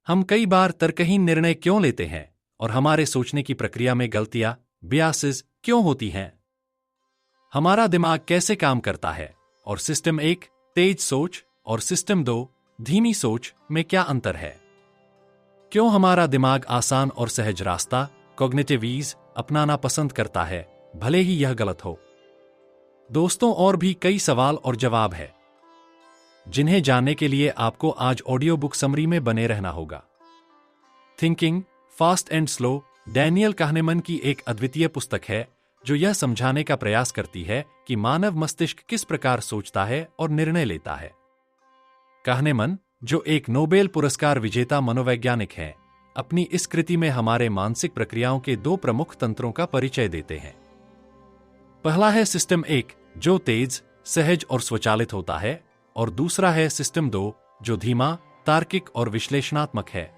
हम कई बार तर्कहीन निर्णय क्यों लेते हैं और हमारे सोचने की प्रक्रिया में गलतियां, बियासेस क्यों होती हैं? हमारा दिमाग कैसे काम करता है और सिस्टम 1 तेज सोच और सिस्टम 2 धीमी सोच में क्या अंतर है? क्यों हमारा दिमाग आसान और सहज रास्ता कॉग्निटिव ईज अपनाना पसंद करता है, भले ही यह गलत हो? दोस्तों, और भी कई सवाल और जवाब है जिन्हें जानने के लिए आपको आज ऑडियो बुक समरी में बने रहना होगा। Thinking fast and slow Daniel kahneman की एक अद्वितीय पुस्तक है जो यह समझाने का प्रयास करती है कि मानव मस्तिष्क किस प्रकार सोचता है और निर्णय लेता है। kahneman, जो एक नोबेल पुरस्कार विजेता मनोवैज्ञानिक हैं, अपनी इस कृति में हमारे मानसिक प्रक्रियाओं के दो प्रमुख तंत्रों का परिचय देते हैं। पहला है सिस्टम 1 जो तेज, सहज और स्वचालित होता है, और दूसरा है सिस्टम 2 जो धीमा, तार्किक और विश्लेषणात्मक है।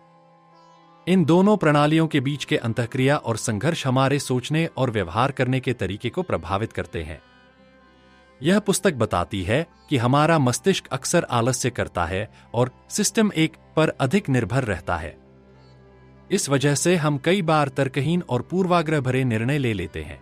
इन दोनों प्रणालियों के बीच के अंतःक्रिया और संघर्ष हमारे सोचने और व्यवहार करने के तरीके को प्रभावित करते हैं। यह पुस्तक बताती है कि हमारा मस्तिष्क अक्सर आलस्य करता है और सिस्टम 1 पर अधिक निर्भर रहता है। इस वजह से हम कई बार तर्कहीन और पूर्वाग्रह भरे निर्णय ले लेते हैं।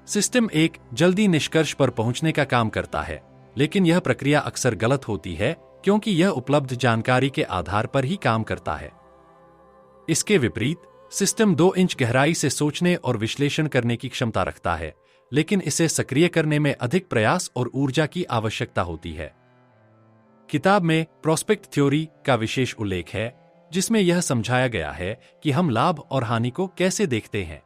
सिस्टम 1 जल्दी निष्कर्ष पर पहुंचने का काम करता है, लेकिन यह प्रक्रिया अक्सर गलत होती है क्योंकि यह उपलब्ध जानकारी के आधार पर ही काम करता है। इसके विपरीत सिस्टम 2 इंच गहराई से सोचने और विश्लेषण करने की क्षमता रखता है, लेकिन इसे सक्रिय करने में अधिक प्रयास और ऊर्जा की आवश्यकता होती है। किताब में प्रोस्पेक्ट थ्योरी का विशेष उल्लेख है, जिसमें यह समझाया गया है कि हम लाभ और हानि को कैसे देखते हैं।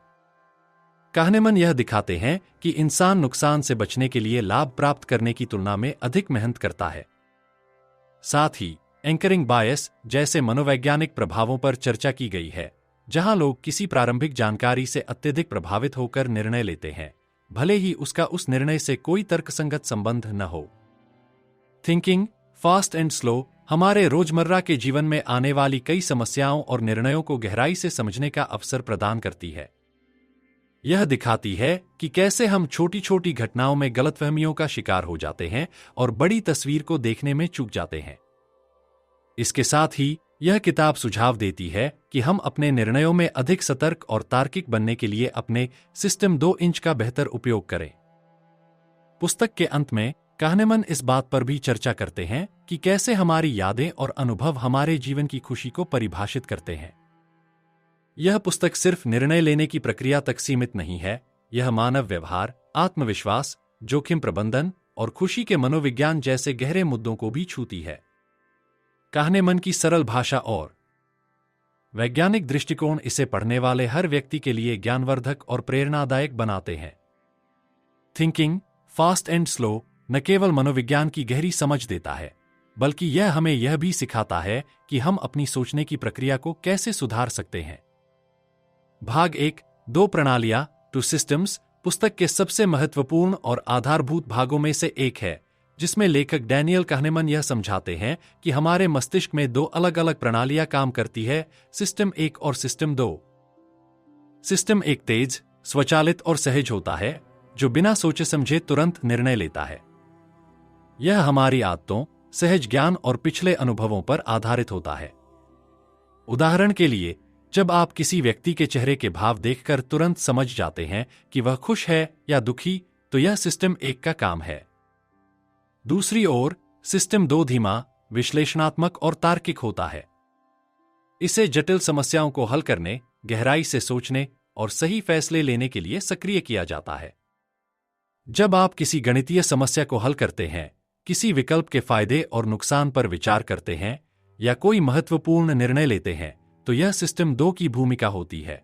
kahneman यह दिखाते हैं कि इंसान नुकसान से बचने के लिए लाभ प्राप्त करने की तुलना में अधिक मेहनत करता है। साथ ही एंकरिंग बायस जैसे मनोवैज्ञानिक प्रभावों पर चर्चा की गई है, जहां लोग किसी प्रारंभिक जानकारी से अत्यधिक प्रभावित होकर निर्णय लेते हैं, भले ही उसका उस निर्णय से कोई तर्कसंगत संबंध न हो। थिंकिंग फास्ट एंड स्लो हमारे रोजमर्रा के जीवन में आने वाली कई समस्याओं और निर्णयों को गहराई से समझने का अवसर प्रदान करती है। यह दिखाती है कि कैसे हम छोटी छोटी घटनाओं में गलतफहमियों का शिकार हो जाते हैं और बड़ी तस्वीर को देखने में चूक जाते हैं। इसके साथ ही यह किताब सुझाव देती है कि हम अपने निर्णयों में अधिक सतर्क और तार्किक बनने के लिए अपने सिस्टम 2 इंच का बेहतर उपयोग करें। पुस्तक के अंत में kahneman इस बात पर भी चर्चा करते हैं कि कैसे हमारी यादें और अनुभव हमारे जीवन की खुशी को परिभाषित करते हैं। यह पुस्तक सिर्फ निर्णय लेने की प्रक्रिया तक सीमित नहीं है, यह मानव व्यवहार, आत्मविश्वास, जोखिम प्रबंधन और खुशी के मनोविज्ञान जैसे गहरे मुद्दों को भी छूती है। kahneman की सरल भाषा और वैज्ञानिक दृष्टिकोण इसे पढ़ने वाले हर व्यक्ति के लिए ज्ञानवर्धक और प्रेरणादायक बनाते हैं। थिंकिंग फास्ट एंड स्लो न केवल मनोविज्ञान की गहरी समझ देता है, बल्कि यह हमें यह भी सिखाता है कि हम अपनी सोचने की प्रक्रिया को कैसे सुधार सकते हैं। भाग 1 2 प्रणालियां टू सिस्टम्स पुस्तक के सबसे महत्वपूर्ण और आधारभूत भागों में से एक है, जिसमें लेखक डैनियल kahneman यह समझाते हैं कि हमारे मस्तिष्क में दो अलग अलग प्रणालियां काम करती है, सिस्टम 1 और सिस्टम 2। सिस्टम 1 तेज, स्वचालित और सहज होता है, जो बिना सोचे समझे तुरंत निर्णय लेता है। यह हमारी आदतों, सहज ज्ञान और पिछले अनुभवों पर आधारित होता है। उदाहरण के लिए, जब आप किसी व्यक्ति के चेहरे के भाव देखकर तुरंत समझ जाते हैं कि वह खुश है या दुखी, तो यह सिस्टम 1 का काम है। दूसरी ओर सिस्टम 2 धीमा, विश्लेषणात्मक और तार्किक होता है। इसे जटिल समस्याओं को हल करने, गहराई से सोचने और सही फैसले लेने के लिए सक्रिय किया जाता है। जब आप किसी गणितीय समस्या को हल करते हैं, किसी विकल्प के फायदे और नुकसान पर विचार करते हैं या कोई महत्वपूर्ण निर्णय लेते हैं, तो यह सिस्टम 2 की भूमिका होती है।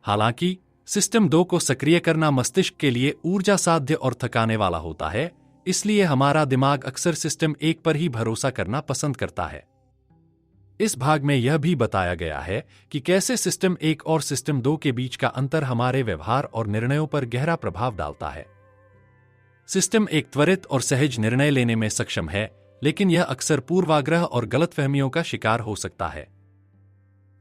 हालांकि सिस्टम 2 को सक्रिय करना मस्तिष्क के लिए ऊर्जा साध्य और थकाने वाला होता है, इसलिए हमारा दिमाग अक्सर सिस्टम 1 पर ही भरोसा करना पसंद करता है। इस भाग में यह भी बताया गया है कि कैसे सिस्टम 1 और सिस्टम 2 के बीच का अंतर हमारे व्यवहार और निर्णयों पर गहरा प्रभाव डालता है। सिस्टम 1 त्वरित और सहज निर्णय लेने में सक्षम है, लेकिन यह अक्सर पूर्वाग्रह और गलतफहमियों का शिकार हो सकता है।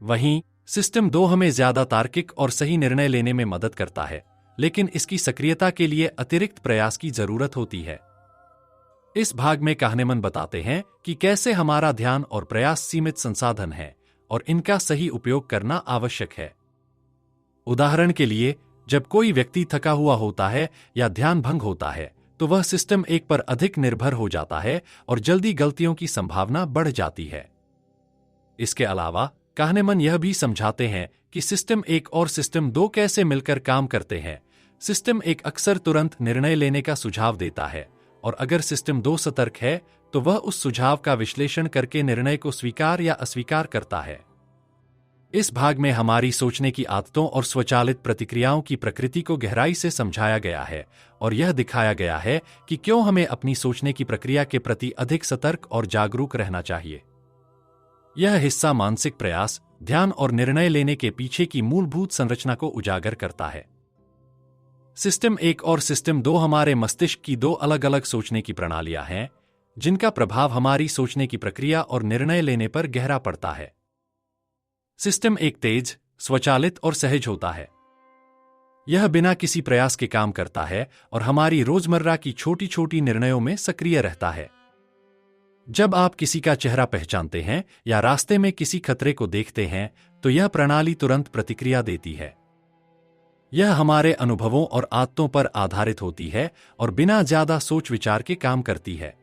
वहीं सिस्टम 2 हमें ज्यादा तार्किक और सही निर्णय लेने में मदद करता है, लेकिन इसकी सक्रियता के लिए अतिरिक्त प्रयास की जरूरत होती है। इस भाग में कहनेमन बताते हैं कि कैसे हमारा ध्यान और प्रयास सीमित संसाधन है और इनका सही उपयोग करना आवश्यक है। उदाहरण के लिए, जब कोई व्यक्ति थका हुआ होता है या ध्यान भंग होता है तो वह सिस्टम एक पर अधिक निर्भर हो जाता है और जल्दी गलतियों की संभावना बढ़ जाती है। इसके अलावा कहनेमन यह भी समझाते हैं कि सिस्टम एक और सिस्टम दो कैसे मिलकर काम करते हैं। सिस्टम एक अक्सर तुरंत निर्णय लेने का सुझाव देता है, और अगर सिस्टम दो सतर्क है तो वह उस सुझाव का विश्लेषण करके निर्णय को स्वीकार या अस्वीकार करता है। इस भाग में हमारी सोचने की आदतों और स्वचालित प्रतिक्रियाओं की प्रकृति को गहराई से समझाया गया है और यह दिखाया गया है कि क्यों हमें अपनी सोचने की प्रक्रिया के प्रति अधिक सतर्क और जागरूक रहना चाहिए। यह हिस्सा मानसिक प्रयास, ध्यान और निर्णय लेने के पीछे की मूलभूत संरचना को उजागर करता है। सिस्टम एक और सिस्टम दो हमारे मस्तिष्क की दो अलग अलग सोचने की प्रणालियां हैं, जिनका प्रभाव हमारी सोचने की प्रक्रिया और निर्णय लेने पर गहरा पड़ता है। सिस्टम एक तेज, स्वचालित और सहज होता है। यह बिना किसी प्रयास के काम करता है और हमारी रोजमर्रा की छोटी छोटी निर्णयों में सक्रिय रहता है। जब आप किसी का चेहरा पहचानते हैं या रास्ते में किसी खतरे को देखते हैं तो यह प्रणाली तुरंत प्रतिक्रिया देती है। यह हमारे अनुभवों और आदतों पर आधारित होती है और बिना ज्यादा सोच विचार के काम करती है।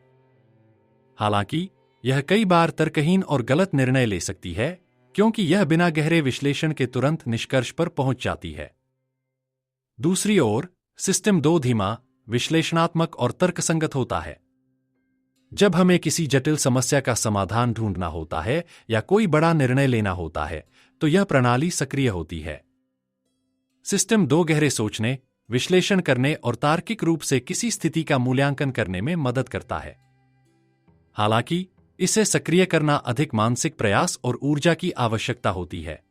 हालांकि यह कई बार तर्कहीन और गलत निर्णय ले सकती है, क्योंकि यह बिना गहरे विश्लेषण के तुरंत निष्कर्ष पर पहुंच जाती है। दूसरी ओर, सिस्टम दो धीमा, विश्लेषणात्मक और तर्कसंगत होता है। जब हमें किसी जटिल समस्या का समाधान ढूंढना होता है या कोई बड़ा निर्णय लेना होता है तो यह प्रणाली सक्रिय होती है। सिस्टम दो गहरे सोचने, विश्लेषण करने और तार्किक रूप से किसी स्थिति का मूल्यांकन करने में मदद करता है। हालांकि इसे सक्रिय करना अधिक मानसिक प्रयास और ऊर्जा की आवश्यकता होती है।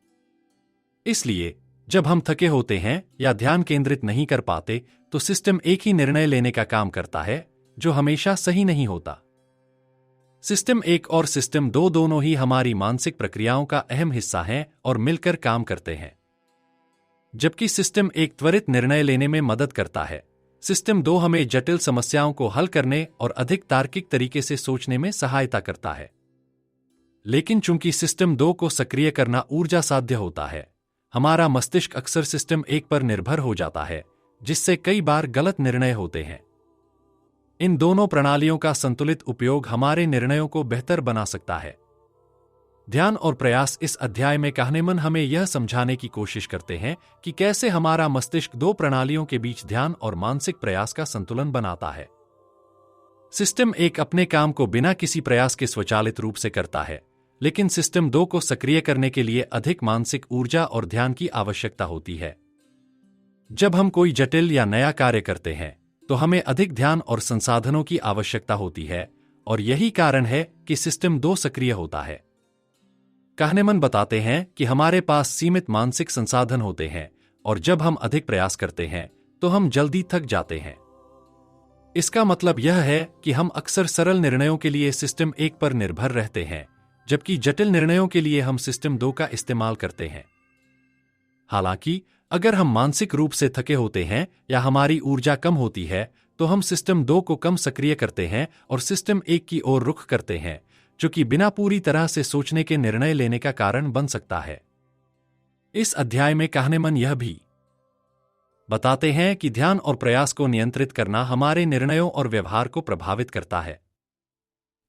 इसलिए जब हम थके होते हैं या ध्यान केंद्रित नहीं कर पाते तो सिस्टम एक ही निर्णय लेने का काम करता है, जो हमेशा सही नहीं होता। सिस्टम एक और सिस्टम दो दोनों ही हमारी मानसिक प्रक्रियाओं का अहम हिस्सा हैं और मिलकर काम करते हैं। जबकि सिस्टम एक त्वरित निर्णय लेने में मदद करता है, सिस्टम दो हमें जटिल समस्याओं को हल करने और अधिक तार्किक तरीके से सोचने में सहायता करता है। लेकिन चूंकि सिस्टम दो को सक्रिय करना ऊर्जा साध्य होता है, हमारा मस्तिष्क अक्सर सिस्टम एक पर निर्भर हो जाता है, जिससे कई बार गलत निर्णय होते हैं। इन दोनों प्रणालियों का संतुलित उपयोग हमारे निर्णयों को बेहतर बना सकता है। ध्यान और प्रयास इस अध्याय में कहनेमन हमें यह समझाने की कोशिश करते हैं कि कैसे हमारा मस्तिष्क दो प्रणालियों के बीच ध्यान और मानसिक प्रयास का संतुलन बनाता है। सिस्टम एक अपने काम को बिना किसी प्रयास के स्वचालित रूप से करता है, लेकिन सिस्टम दो को सक्रिय करने के लिए अधिक मानसिक ऊर्जा और ध्यान की आवश्यकता होती है। जब हम कोई जटिल या नया कार्य करते हैं तो हमें अधिक ध्यान और संसाधनों की आवश्यकता होती है, और यही कारण है कि सिस्टम दो सक्रिय होता है। कहनेमन बताते हैं कि हमारे पास सीमित मानसिक संसाधन होते हैं और जब हम अधिक प्रयास करते हैं तो हम जल्दी थक जाते हैं। इसका मतलब यह है कि हम अक्सर सरल निर्णयों के लिए सिस्टम एक पर निर्भर रहते हैं, जबकि जटिल निर्णयों के लिए हम सिस्टम दो का इस्तेमाल करते हैं। हालांकि अगर हम मानसिक रूप से थके होते हैं या हमारी ऊर्जा कम होती है तो हम सिस्टम दो को कम सक्रिय करते हैं और सिस्टम एक की ओर रुख करते हैं, जो कि बिना पूरी तरह से सोचने के निर्णय लेने का कारण बन सकता है। इस अध्याय में कहनेमन यह भी बताते हैं कि ध्यान और प्रयास को नियंत्रित करना हमारे निर्णयों और व्यवहार को प्रभावित करता है।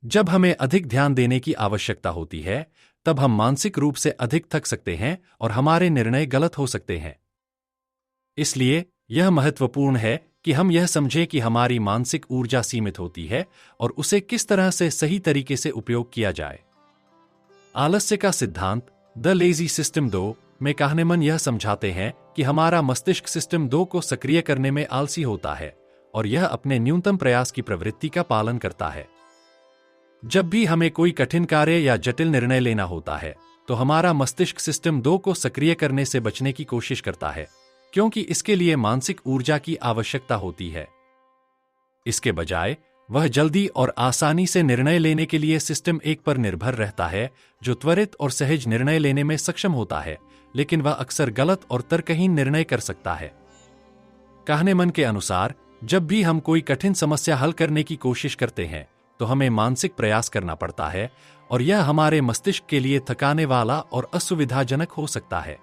जब हमें अधिक ध्यान देने की आवश्यकता होती है, तब हम मानसिक रूप से अधिक थक सकते हैं और हमारे निर्णय गलत हो सकते हैं। इसलिए यह महत्वपूर्ण है कि हम यह समझें कि हमारी मानसिक ऊर्जा सीमित होती है और उसे किस तरह से सही तरीके से उपयोग किया जाए। आलस्य का सिद्धांत, द लेजी सिस्टम 2 में कहनेमन यह समझाते हैं कि हमारा मस्तिष्क सिस्टम 2 को सक्रिय करने में आलसी होता है और यह अपने न्यूनतम प्रयास की प्रवृत्ति का पालन करता है। जब भी हमें कोई कठिन कार्य या जटिल निर्णय लेना होता है तो हमारा मस्तिष्क सिस्टम 2 को सक्रिय करने से बचने की कोशिश करता है, क्योंकि इसके लिए मानसिक ऊर्जा की आवश्यकता होती है। इसके बजाय वह जल्दी और आसानी से निर्णय लेने के लिए सिस्टम एक पर निर्भर रहता है, जो त्वरित और सहज निर्णय लेने में सक्षम होता है, लेकिन वह अक्सर गलत और तर्कहीन निर्णय कर सकता है। कहनेमन के अनुसार जब भी हम कोई कठिन समस्या हल करने की कोशिश करते हैं तो हमें मानसिक प्रयास करना पड़ता है और यह हमारे मस्तिष्क के लिए थकाने वाला और असुविधाजनक हो सकता है।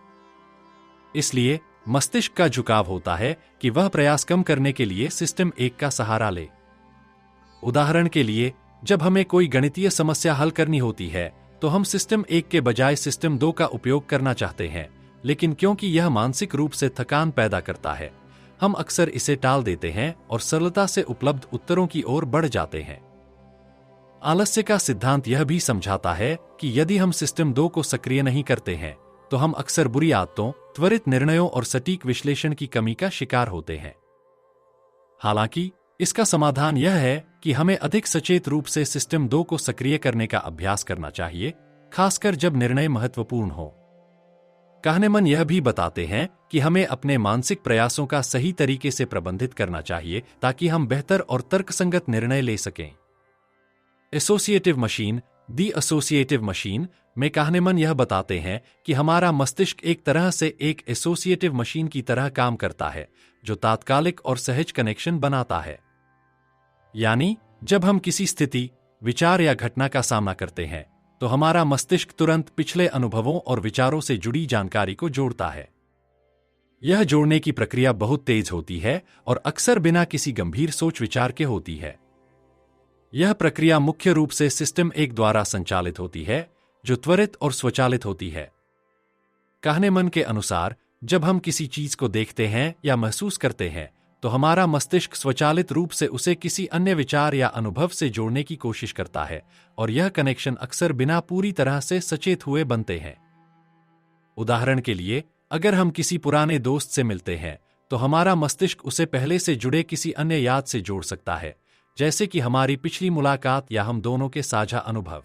इसलिए मस्तिष्क का झुकाव होता है कि वह प्रयास कम करने के लिए सिस्टम 1 का सहारा ले। उदाहरण के लिए, जब हमें कोई गणितीय समस्या हल करनी होती है तो हम सिस्टम 1 के बजाय सिस्टम 2 का उपयोग करना चाहते हैं, लेकिन क्योंकि यह मानसिक रूप से थकान पैदा करता है, हम अक्सर इसे टाल देते हैं और सरलता से उपलब्ध उत्तरों की ओर बढ़ जाते हैं। आलस्य का सिद्धांत यह भी समझाता है कि यदि हम सिस्टम 2 को सक्रिय नहीं करते हैं तो हम अक्सर बुरी आदतों, त्वरित निर्णयों और सटीक विश्लेषण की कमी का शिकार होते हैं। हालांकि इसका समाधान यह है कि हमें अधिक सचेत रूप से सिस्टम 2 को सक्रिय करने का अभ्यास करना चाहिए, खासकर जब निर्णय महत्वपूर्ण हो। कहनेमन यह भी बताते हैं कि हमें अपने मानसिक प्रयासों का सही तरीके से प्रबंधित करना चाहिए ताकि हम बेहतर और तर्कसंगत निर्णय ले सकें। एसोसिएटिव मशीन, दी एसोसिएटिव मशीन में कहनेमन यह बताते हैं कि हमारा मस्तिष्क एक तरह से एक एसोसिएटिव मशीन की तरह काम करता है जो तात्कालिक और सहज कनेक्शन बनाता है। यानी जब हम किसी स्थिति, विचार या घटना का सामना करते हैं तो हमारा मस्तिष्क तुरंत पिछले अनुभवों और विचारों से जुड़ी जानकारी को जोड़ता है। यह जोड़ने की प्रक्रिया बहुत तेज होती है और अक्सर बिना किसी गंभीर सोच विचार के होती है। यह प्रक्रिया मुख्य रूप से सिस्टम 1 द्वारा संचालित होती है, जो त्वरित और स्वचालित होती है। कहनेमन के अनुसार, जब हम किसी चीज को देखते हैं या महसूस करते हैं तो हमारा मस्तिष्क स्वचालित रूप से उसे किसी अन्य विचार या अनुभव से जोड़ने की कोशिश करता है और यह कनेक्शन अक्सर बिना पूरी तरह से सचेत हुए बनते हैं। उदाहरण के लिए, अगर हम किसी पुराने दोस्त से मिलते हैं तो हमारा मस्तिष्क उसे पहले से जुड़े किसी अन्य याद से जोड़ सकता है, जैसे कि हमारी पिछली मुलाकात या हम दोनों के साझा अनुभव।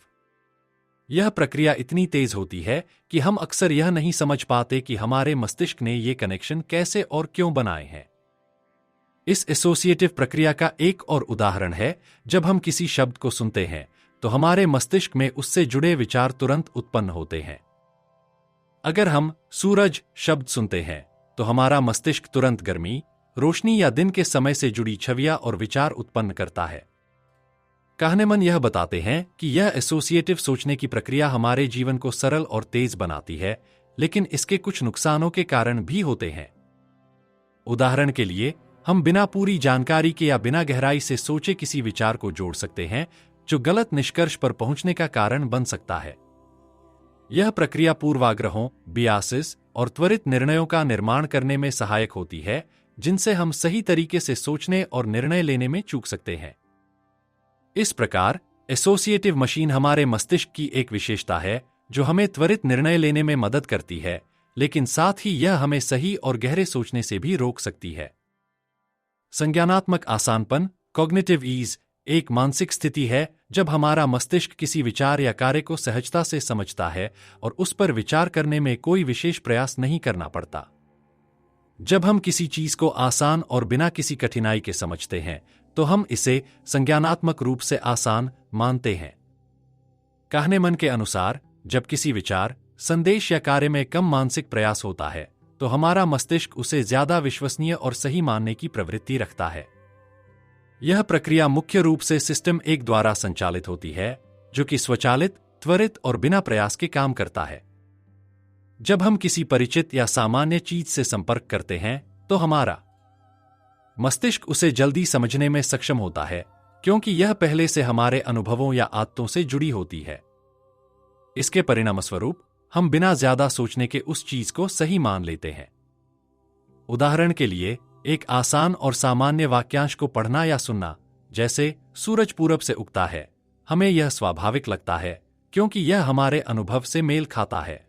यह प्रक्रिया इतनी तेज होती है कि हम अक्सर यह नहीं समझ पाते कि हमारे मस्तिष्क ने ये कनेक्शन कैसे और क्यों बनाए हैं। इस एसोसिएटिव प्रक्रिया का एक और उदाहरण है जब हम किसी शब्द को सुनते हैं तो हमारे मस्तिष्क में उससे जुड़े विचार तुरंत उत्पन्न होते हैं। अगर हम सूरज शब्द सुनते हैं तो हमारा मस्तिष्क तुरंत गर्मी, रोशनी या दिन के समय से जुड़ी छवियां और विचार उत्पन्न करता है। कहनेमन यह बताते हैं कि यह एसोसिएटिव सोचने की प्रक्रिया हमारे जीवन को सरल और तेज बनाती है, लेकिन इसके कुछ नुकसानों के कारण भी होते हैं। उदाहरण के लिए, हम बिना पूरी जानकारी के या बिना गहराई से सोचे किसी विचार को जोड़ सकते हैं जो गलत निष्कर्ष पर पहुंचने का कारण बन सकता है। यह प्रक्रिया पूर्वाग्रहों, बियासेस और त्वरित निर्णयों का निर्माण करने में सहायक होती है, जिनसे हम सही तरीके से सोचने और निर्णय लेने में चूक सकते हैं। इस प्रकार एसोसिएटिव मशीन हमारे मस्तिष्क की एक विशेषता है जो हमें त्वरित निर्णय लेने में मदद करती है, लेकिन साथ ही यह हमें सही और गहरे सोचने से भी रोक सकती है। संज्ञानात्मक आसानपन, कॉग्निटिव ईज, एक मानसिक स्थिति है जब हमारा मस्तिष्क किसी विचार या कार्य को सहजता से समझता है और उस पर विचार करने में कोई विशेष प्रयास नहीं करना पड़ता। जब हम किसी चीज को आसान और बिना किसी कठिनाई के समझते हैं तो हम इसे संज्ञानात्मक रूप से आसान मानते हैं। कहनेमन के अनुसार, जब किसी विचार, संदेश या कार्य में कम मानसिक प्रयास होता है तो हमारा मस्तिष्क उसे ज्यादा विश्वसनीय और सही मानने की प्रवृत्ति रखता है। यह प्रक्रिया मुख्य रूप से सिस्टम 1 द्वारा संचालित होती है, जो कि स्वचालित, त्वरित और बिना प्रयास के काम करता है। जब हम किसी परिचित या सामान्य चीज से संपर्क करते हैं तो हमारा मस्तिष्क उसे जल्दी समझने में सक्षम होता है, क्योंकि यह पहले से हमारे अनुभवों या आदतों से जुड़ी होती है। इसके परिणामस्वरूप हम बिना ज्यादा सोचने के उस चीज को सही मान लेते हैं। उदाहरण के लिए, एक आसान और सामान्य वाक्यांश को पढ़ना या सुनना, जैसे सूरज पूरब से उगता है, हमें यह स्वाभाविक लगता है क्योंकि यह हमारे अनुभव से मेल खाता है।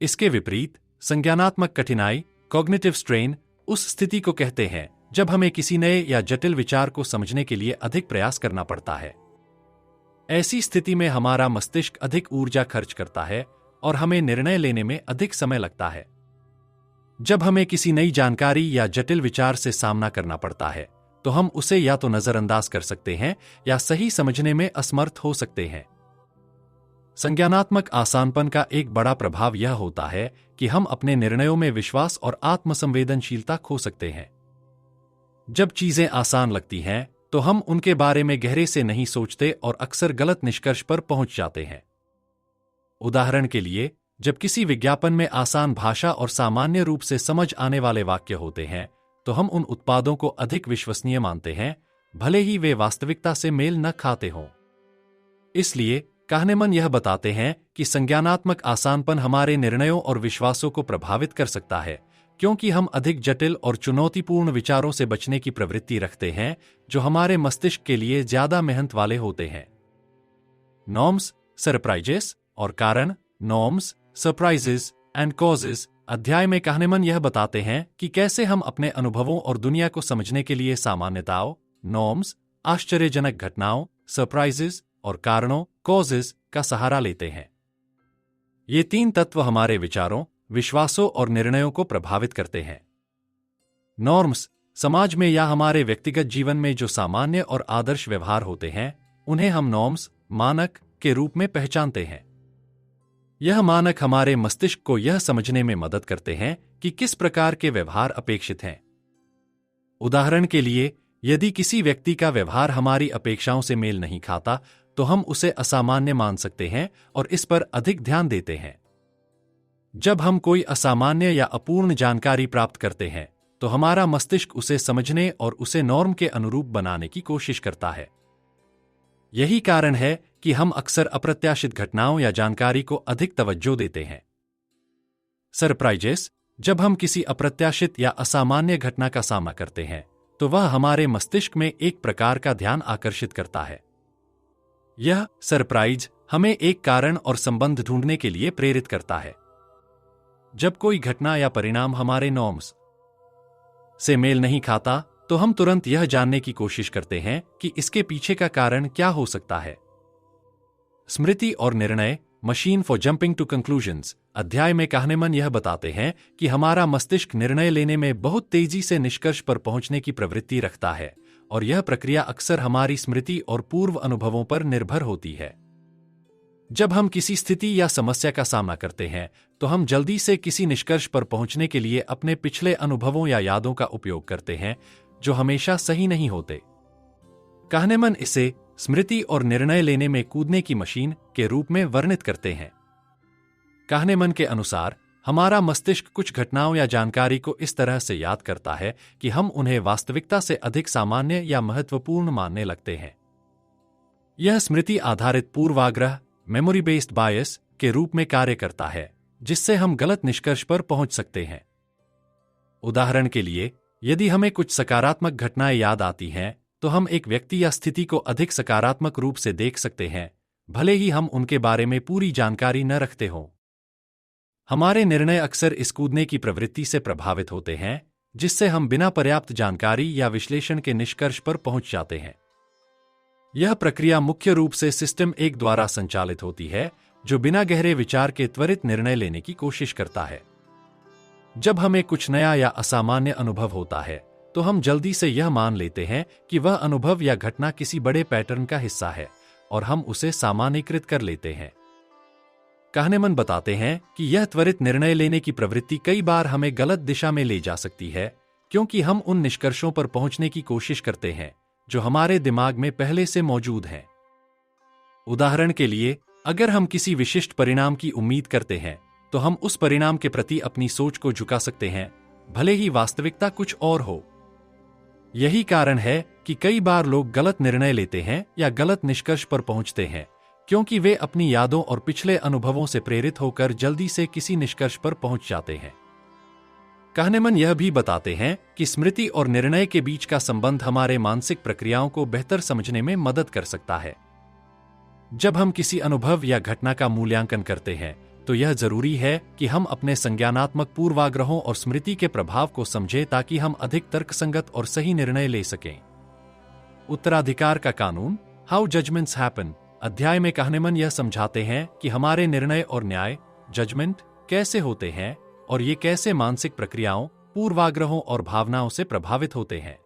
इसके विपरीत, संज्ञानात्मक कठिनाई, कॉग्निटिव स्ट्रेन, उस स्थिति को कहते हैं जब हमें किसी नए या जटिल विचार को समझने के लिए अधिक प्रयास करना पड़ता है। ऐसी स्थिति में हमारा मस्तिष्क अधिक ऊर्जा खर्च करता है और हमें निर्णय लेने में अधिक समय लगता है। जब हमें किसी नई जानकारी या जटिल विचार से सामना करना पड़ता है तो हम उसे या तो नजरअंदाज कर सकते हैं या सही समझने में असमर्थ हो सकते हैं। संज्ञानात्मक आसानपन का एक बड़ा प्रभाव यह होता है कि हम अपने निर्णयों में विश्वास और आत्मसंवेदनशीलता खो सकते हैं। जब चीजें आसान लगती हैं तो हम उनके बारे में गहरे से नहीं सोचते और अक्सर गलत निष्कर्ष पर पहुंच जाते हैं। उदाहरण के लिए, जब किसी विज्ञापन में आसान भाषा और सामान्य रूप से समझ आने वाले वाक्य होते हैं तो हम उन उत्पादों को अधिक विश्वसनीय मानते हैं, भले ही वे वास्तविकता से मेल न खाते हों। इसलिए कहनेमन यह बताते हैं कि संज्ञानात्मक आसानपन हमारे निर्णयों और विश्वासों को प्रभावित कर सकता है, क्योंकि हम अधिक जटिल और चुनौतीपूर्ण विचारों से बचने की प्रवृत्ति रखते हैं जो हमारे मस्तिष्क के लिए ज्यादा मेहनत वाले होते हैं। नॉर्म्स, सरप्राइजेस और कारण, नॉर्म्स, सरप्राइजेस एंड कॉजेस अध्याय में कहनेमन यह बताते हैं कि कैसे हम अपने अनुभवों और दुनिया को समझने के लिए सामान्यताओं, नॉर्म्स, आश्चर्यजनक घटनाओं, सरप्राइजेस और कारणों, कॉजेस का सहारा लेते हैं। ये तीन तत्व हमारे विचारों, विश्वासों और निर्णयों को प्रभावित करते हैं। नॉर्म्स, समाज में या हमारे व्यक्तिगत जीवन में जो सामान्य और आदर्श व्यवहार होते हैं उन्हें हम नॉर्म्स, मानक के रूप में पहचानते हैं। यह मानक हमारे मस्तिष्क को यह समझने में मदद करते हैं कि किस प्रकार के व्यवहार अपेक्षित हैं। उदाहरण के लिए, यदि किसी व्यक्ति का व्यवहार हमारी अपेक्षाओं से मेल नहीं खाता तो हम उसे असामान्य मान सकते हैं और इस पर अधिक ध्यान देते हैं। जब हम कोई असामान्य या अपूर्ण जानकारी प्राप्त करते हैं तो हमारा मस्तिष्क उसे समझने और उसे नॉर्म के अनुरूप बनाने की कोशिश करता है। यही कारण है कि हम अक्सर अप्रत्याशित घटनाओं या जानकारी को अधिक तवज्जो देते हैं। सरप्राइजेस, जब हम किसी अप्रत्याशित या असामान्य घटना का सामना करते हैं तो वह हमारे मस्तिष्क में एक प्रकार का ध्यान आकर्षित करता है। यह सरप्राइज हमें एक कारण और संबंध ढूंढने के लिए प्रेरित करता है। जब कोई घटना या परिणाम हमारे नॉर्म्स से मेल नहीं खाता तो हम तुरंत यह जानने की कोशिश करते हैं कि इसके पीछे का कारण क्या हो सकता है। स्मृति और निर्णय, machine for jumping to conclusions अध्याय में कहनेमन यह बताते हैं कि हमारा मस्तिष्क निर्णय लेने में बहुत तेजी से निष्कर्ष पर पहुंचने की प्रवृत्ति रखता है और यह प्रक्रिया अक्सर हमारी स्मृति और पूर्व अनुभवों पर निर्भर होती है। जब हम किसी स्थिति या समस्या का सामना करते हैं तो हम जल्दी से किसी निष्कर्ष पर पहुंचने के लिए अपने पिछले अनुभवों या यादों का उपयोग करते हैं जो हमेशा सही नहीं होते। कहनेमन इसे स्मृति और निर्णय लेने में कूदने की मशीन के रूप में वर्णित करते हैं। कहनेमन के अनुसार हमारा मस्तिष्क कुछ घटनाओं या जानकारी को इस तरह से याद करता है कि हम उन्हें वास्तविकता से अधिक सामान्य या महत्वपूर्ण मानने लगते हैं। यह स्मृति आधारित पूर्वाग्रह, मेमोरी बेस्ड बायस के रूप में कार्य करता है, जिससे हम गलत निष्कर्ष पर पहुंच सकते हैं। उदाहरण के लिए, यदि हमें कुछ सकारात्मक घटनाएं याद आती हैं तो हम एक व्यक्ति या स्थिति को अधिक सकारात्मक रूप से देख सकते हैं, भले ही हम उनके बारे में पूरी जानकारी न रखते हों। हमारे निर्णय अक्सर इस कूदने की प्रवृत्ति से प्रभावित होते हैं, जिससे हम बिना पर्याप्त जानकारी या विश्लेषण के निष्कर्ष पर पहुंच जाते हैं। यह प्रक्रिया मुख्य रूप से सिस्टम 1 द्वारा संचालित होती है, जो बिना गहरे विचार के त्वरित निर्णय लेने की कोशिश करता है। जब हमें कुछ नया या असामान्य अनुभव होता है तो हम जल्दी से यह मान लेते हैं कि वह अनुभव या घटना किसी बड़े पैटर्न का हिस्सा है और हम उसे सामान्यीकृत कर लेते हैं। कहनेमन बताते हैं कि यह त्वरित निर्णय लेने की प्रवृत्ति कई बार हमें गलत दिशा में ले जा सकती है, क्योंकि हम उन निष्कर्षों पर पहुंचने की कोशिश करते हैं जो हमारे दिमाग में पहले से मौजूद हैं। उदाहरण के लिए, अगर हम किसी विशिष्ट परिणाम की उम्मीद करते हैं तो हम उस परिणाम के प्रति अपनी सोच को झुका सकते हैं, भले ही वास्तविकता कुछ और हो। यही कारण है कि कई बार लोग गलत निर्णय लेते हैं या गलत निष्कर्ष पर पहुंचते हैं, क्योंकि वे अपनी यादों और पिछले अनुभवों से प्रेरित होकर जल्दी से किसी निष्कर्ष पर पहुंच जाते हैं। कहनेमन यह भी बताते हैं कि स्मृति और निर्णय के बीच का संबंध हमारे मानसिक प्रक्रियाओं को बेहतर समझने में मदद कर सकता है। जब हम किसी अनुभव या घटना का मूल्यांकन करते हैं तो यह जरूरी है कि हम अपने संज्ञानात्मक पूर्वाग्रहों और स्मृति के प्रभाव को समझें ताकि हम अधिक तर्कसंगत और सही निर्णय ले सकें। उत्तराधिकार का कानून, हाउ जजमेंट्स हैपन अध्याय में कहनेमन यह समझाते हैं कि हमारे निर्णय और न्याय, जजमेंट कैसे होते हैं और ये कैसे मानसिक प्रक्रियाओं, पूर्वाग्रहों और भावनाओं से प्रभावित होते हैं।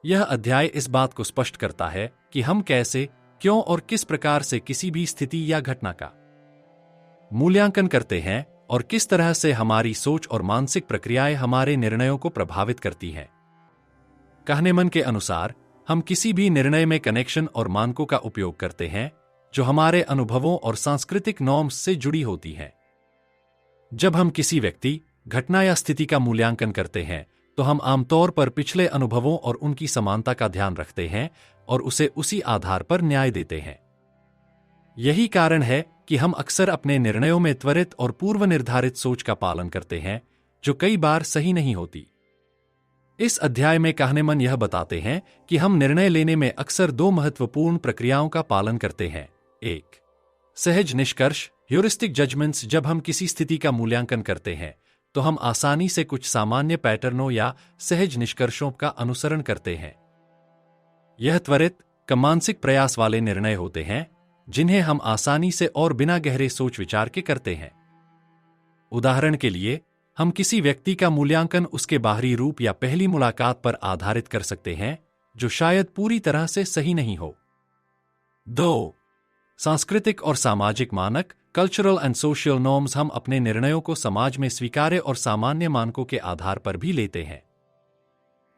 यह अध्याय इस बात को स्पष्ट करता है कि हम कैसे, क्यों और किस प्रकार से किसी भी स्थिति या घटना का मूल्यांकन करते हैं और किस तरह से हमारी सोच और मानसिक प्रक्रियाएं हमारे निर्णयों को प्रभावित करती हैं। कहनेमन के अनुसार हम किसी भी निर्णय में कनेक्शन और मानकों का उपयोग करते हैं जो हमारे अनुभवों और सांस्कृतिक नॉर्म्स से जुड़ी होती हैं। जब हम किसी व्यक्ति, घटना या स्थिति का मूल्यांकन करते हैं तो हम आमतौर पर पिछले अनुभवों और उनकी समानता का ध्यान रखते हैं और उसे उसी आधार पर न्याय देते हैं। यही कारण है कि हम अक्सर अपने निर्णयों में त्वरित और पूर्व निर्धारित सोच का पालन करते हैं जो कई बार सही नहीं होती। इस अध्याय में कहनेमन यह बताते हैं कि हम निर्णय लेने में अक्सर दो महत्वपूर्ण प्रक्रियाओं का पालन करते हैं। एक, सहज निष्कर्ष ह्यूरिस्टिक जजमेंट्स। जब हम किसी स्थिति का मूल्यांकन करते हैं तो हम आसानी से कुछ सामान्य पैटर्नों या सहज निष्कर्षों का अनुसरण करते हैं। यह त्वरित, कम मानसिक प्रयास वाले निर्णय होते हैं जिन्हें हम आसानी से और बिना गहरे सोच विचार के करते हैं। उदाहरण के लिए, हम किसी व्यक्ति का मूल्यांकन उसके बाहरी रूप या पहली मुलाकात पर आधारित कर सकते हैं जो शायद पूरी तरह से सही नहीं हो। 2. सांस्कृतिक और सामाजिक मानक कल्चरल एंड सोशल नॉर्म्स। हम अपने निर्णयों को समाज में स्वीकार्य और सामान्य मानकों के आधार पर भी लेते हैं।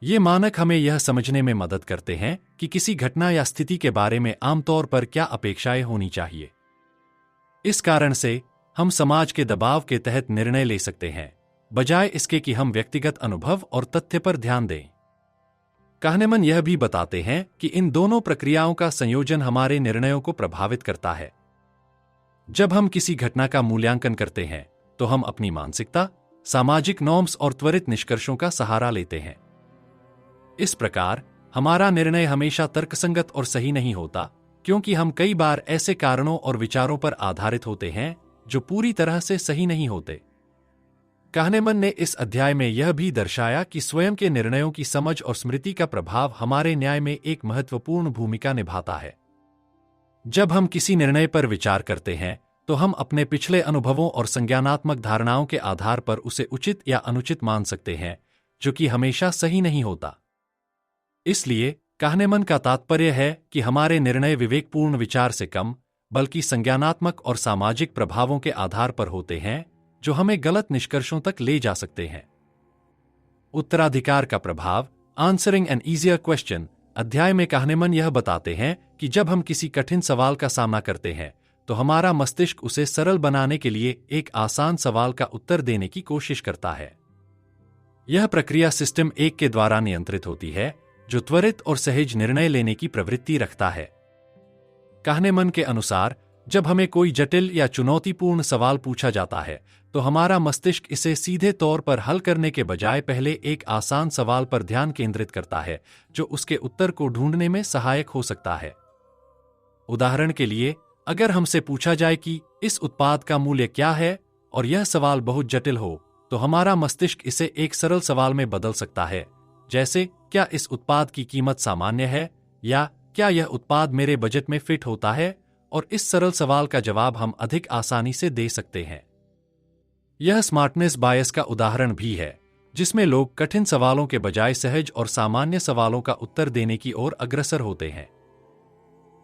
ये मानक हमें यह समझने में मदद करते हैं कि किसी घटना या स्थिति के बारे में आमतौर पर क्या अपेक्षाएं होनी चाहिए। इस कारण से हम समाज के दबाव के तहत निर्णय ले सकते हैं, बजाय इसके कि हम व्यक्तिगत अनुभव और तथ्य पर ध्यान दें। कहनेमन यह भी बताते हैं कि इन दोनों प्रक्रियाओं का संयोजन हमारे निर्णयों को प्रभावित करता है। जब हम किसी घटना का मूल्यांकन करते हैं तो हम अपनी मानसिकता, सामाजिक नॉर्म्स और त्वरित निष्कर्षों का सहारा लेते हैं। इस प्रकार हमारा निर्णय हमेशा तर्कसंगत और सही नहीं होता, क्योंकि हम कई बार ऐसे कारणों और विचारों पर आधारित होते हैं जो पूरी तरह से सही नहीं होते। कहनेमन ने इस अध्याय में यह भी दर्शाया कि स्वयं के निर्णयों की समझ और स्मृति का प्रभाव हमारे न्याय में एक महत्वपूर्ण भूमिका निभाता है। जब हम किसी निर्णय पर विचार करते हैं तो हम अपने पिछले अनुभवों और संज्ञानात्मक धारणाओं के आधार पर उसे उचित या अनुचित मान सकते हैं, जो कि हमेशा सही नहीं होता। इसलिए कहनेमन का तात्पर्य है कि हमारे निर्णय विवेकपूर्ण विचार से कम, बल्कि संज्ञानात्मक और सामाजिक प्रभावों के आधार पर होते हैं जो हमें गलत निष्कर्षों तक ले जा सकते हैं। उत्तराधिकार का प्रभाव आंसरिंग एन ईजियर क्वेश्चन अध्याय में कहनेमन यह बताते हैं कि जब हम किसी कठिन सवाल का सामना करते हैं तो हमारा मस्तिष्क उसे सरल बनाने के लिए एक आसान सवाल का उत्तर देने की कोशिश करता है। यह प्रक्रिया सिस्टम 1 के द्वारा नियंत्रित होती है, जो त्वरित और सहज निर्णय लेने की प्रवृत्ति रखता है। कहनेमन के अनुसार जब हमें कोई जटिल या चुनौतीपूर्ण सवाल पूछा जाता है तो हमारा मस्तिष्क इसे सीधे तौर पर हल करने के बजाय पहले एक आसान सवाल पर ध्यान केंद्रित करता है जो उसके उत्तर को ढूंढने में सहायक हो सकता है। उदाहरण के लिए, अगर हमसे पूछा जाए कि इस उत्पाद का मूल्य क्या है और यह सवाल बहुत जटिल हो, तो हमारा मस्तिष्क इसे एक सरल सवाल में बदल सकता है, जैसे क्या इस उत्पाद की कीमत सामान्य है या क्या यह उत्पाद मेरे बजट में फिट होता है, और इस सरल सवाल का जवाब हम अधिक आसानी से दे सकते हैं। यह स्मार्टनेस बायस का उदाहरण भी है, जिसमें लोग कठिन सवालों के बजाय सहज और सामान्य सवालों का उत्तर देने की ओर अग्रसर होते हैं।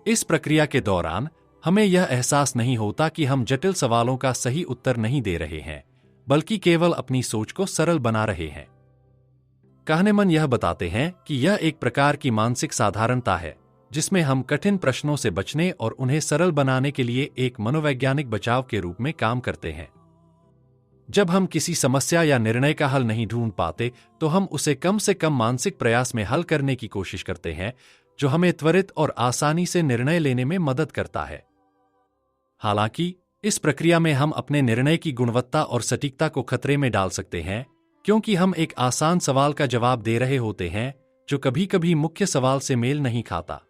इस प्रक्रिया के दौरान हमें यह एहसास नहीं होता कि हम जटिल सवालों का सही उत्तर नहीं दे रहे हैं, बल्कि केवल अपनी सोच को सरल बना रहे हैं। कहनेमन यह बताते हैं कि यह एक प्रकार की मानसिक साधारणता है जिसमें हम कठिन प्रश्नों से बचने और उन्हें सरल बनाने के लिए एक मनोवैज्ञानिक बचाव के रूप में काम करते हैं। जब हम किसी समस्या या निर्णय का हल नहीं ढूंढ पाते तो हम उसे कम से कम मानसिक प्रयास में हल करने की कोशिश करते हैं, जो हमें त्वरित और आसानी से निर्णय लेने में मदद करता है। हालांकि इस प्रक्रिया में हम अपने निर्णय की गुणवत्ता और सटीकता को खतरे में डाल सकते हैं, क्योंकि हम एक आसान सवाल का जवाब दे रहे होते हैं जो कभी-कभी मुख्य सवाल से मेल नहीं खाता।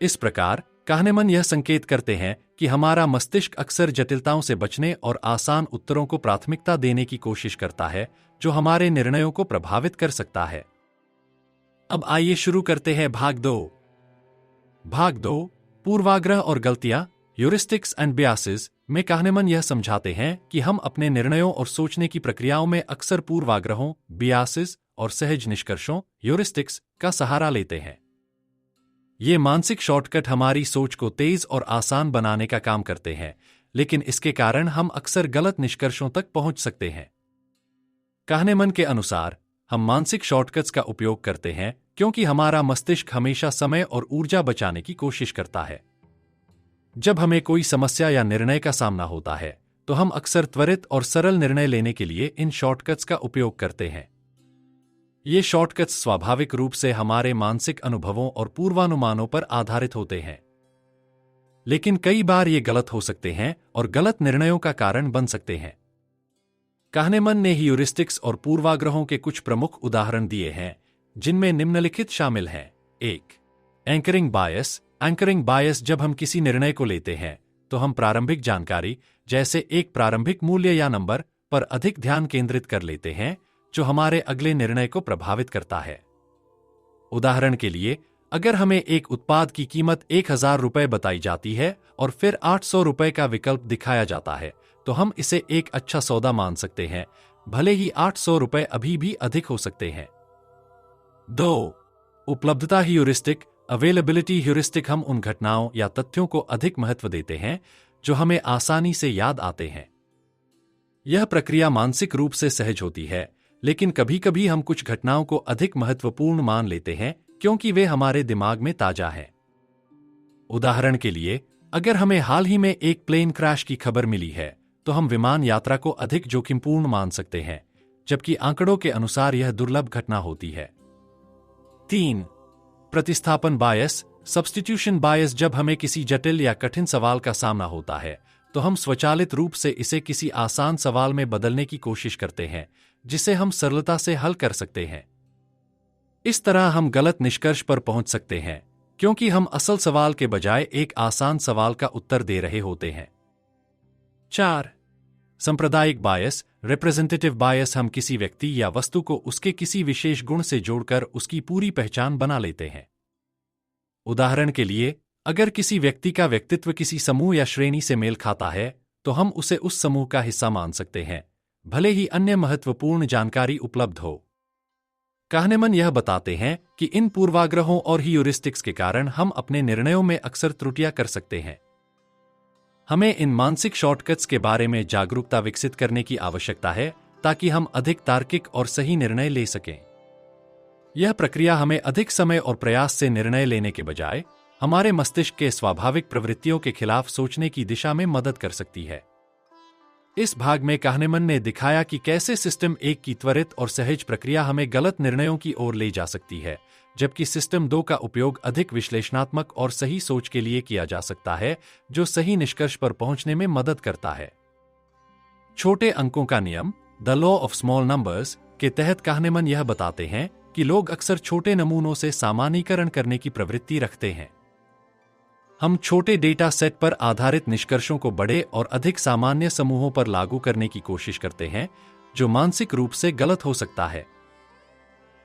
इस प्रकार कहनेमन यह संकेत करते हैं कि हमारा मस्तिष्क अक्सर जटिलताओं से बचने और आसान उत्तरों को प्राथमिकता देने की कोशिश करता है, जो हमारे निर्णयों को प्रभावित कर सकता है। अब आइए शुरू करते हैं भाग 2। भाग 2, पूर्वाग्रह और गलतियां, ह्यूरिस्टिक्स एंड बियासेस में कहनेमन यह समझाते हैं कि हम अपने निर्णयों और सोचने की प्रक्रियाओं में अक्सर पूर्वाग्रहों, बियासेस और सहज निष्कर्षों, ह्यूरिस्टिक्स का सहारा लेते हैं। ये मानसिक शॉर्टकट हमारी सोच को तेज और आसान बनाने का काम करते हैं, लेकिन इसके कारण हम अक्सर गलत निष्कर्षों तक पहुंच सकते हैं। कहनेमन के अनुसार हम मानसिक शॉर्टकट्स का उपयोग करते हैं क्योंकि हमारा मस्तिष्क हमेशा समय और ऊर्जा बचाने की कोशिश करता है। जब हमें कोई समस्या या निर्णय का सामना होता है तो हम अक्सर त्वरित और सरल निर्णय लेने के लिए इन शॉर्टकट्स का उपयोग करते हैं। ये शॉर्टकट्स स्वाभाविक रूप से हमारे मानसिक अनुभवों और पूर्वानुमानों पर आधारित होते हैं, लेकिन कई बार ये गलत हो सकते हैं और गलत निर्णयों का कारण बन सकते हैं। kahneman ने ह्यूरिस्टिक्स और पूर्वाग्रहों के कुछ प्रमुख उदाहरण दिए हैं, जिनमें निम्नलिखित शामिल हैं। 1. एंकरिंग बायस। एंकरिंग बायस जब हम किसी निर्णय को लेते हैं तो हम प्रारंभिक जानकारी, जैसे एक प्रारंभिक मूल्य या नंबर, पर अधिक ध्यान केंद्रित कर लेते हैं, जो हमारे अगले निर्णय को प्रभावित करता है। उदाहरण के लिए, अगर हमें एक उत्पाद की कीमत 1000 रुपये बताई जाती है और फिर 800 रुपये का विकल्प दिखाया जाता है, तो हम इसे एक अच्छा सौदा मान सकते हैं, भले ही 800 रुपये अभी भी अधिक हो सकते हैं। 2. उपलब्धता ह्यूरिस्टिक। Availability heuristic. हम उन घटनाओं या तथ्यों को अधिक महत्व देते हैं जो हमें आसानी से याद आते हैं। यह प्रक्रिया मानसिक रूप से सहज होती है, लेकिन कभी-कभी हम कुछ घटनाओं को अधिक महत्वपूर्ण मान लेते हैं क्योंकि वे हमारे दिमाग में ताजा हैं। उदाहरण के लिए, अगर हमें हाल ही में एक प्लेन क्रैश की खबर मिली है तो हम विमान यात्रा को अधिक जोखिमपूर्ण मान सकते हैं, जबकि आंकड़ों के अनुसार यह दुर्लभ घटना होती है। 3. प्रतिस्थापन बायस। सब्स्टिट्यूशन बायस। जब हमें किसी जटिल या कठिन सवाल का सामना होता है तो हम स्वचालित रूप से इसे किसी आसान सवाल में बदलने की कोशिश करते हैं, जिसे हम सरलता से हल कर सकते हैं। इस तरह हम गलत निष्कर्ष पर पहुंच सकते हैं, क्योंकि हम असल सवाल के बजाय एक आसान सवाल का उत्तर दे रहे होते हैं। 4. सांप्रदायिक बायस। रिप्रेजेंटेटिव बायस। हम किसी व्यक्ति या वस्तु को उसके किसी विशेष गुण से जोड़कर उसकी पूरी पहचान बना लेते हैं। उदाहरण के लिए, अगर किसी व्यक्ति का व्यक्तित्व किसी समूह या श्रेणी से मेल खाता है तो हम उसे उस समूह का हिस्सा मान सकते हैं, भले ही अन्य महत्वपूर्ण जानकारी उपलब्ध हो। kahneman यह बताते हैं कि इन पूर्वाग्रहों और ह्यूरिस्टिक्स के कारण हम अपने निर्णयों में अक्सर त्रुटियां कर सकते हैं। हमें इन मानसिक शॉर्टकट्स के बारे में जागरूकता विकसित करने की आवश्यकता है ताकि हम अधिक तार्किक और सही निर्णय ले सकें। यह प्रक्रिया हमें अधिक समय और प्रयास से निर्णय लेने के बजाय हमारे मस्तिष्क के स्वाभाविक प्रवृत्तियों के खिलाफ सोचने की दिशा में मदद कर सकती है। इस भाग में kahneman ने दिखाया कि कैसे सिस्टम 1 की त्वरित और सहज प्रक्रिया हमें गलत निर्णयों की ओर ले जा सकती है, जबकि सिस्टम 2 का उपयोग अधिक विश्लेषणात्मक और सही सोच के लिए किया जा सकता है, जो सही निष्कर्ष पर पहुंचने में मदद करता है। छोटे अंकों का नियम, the law of small numbers, के तहत kahneman यह बताते हैं कि लोग अक्सर छोटे नमूनों से सामान्यीकरण करने की प्रवृत्ति रखते हैं। हम छोटे डेटा सेट पर आधारित निष्कर्षों को बड़े और अधिक सामान्य समूहों पर लागू करने की कोशिश करते हैं, जो मानसिक रूप से गलत हो सकता है।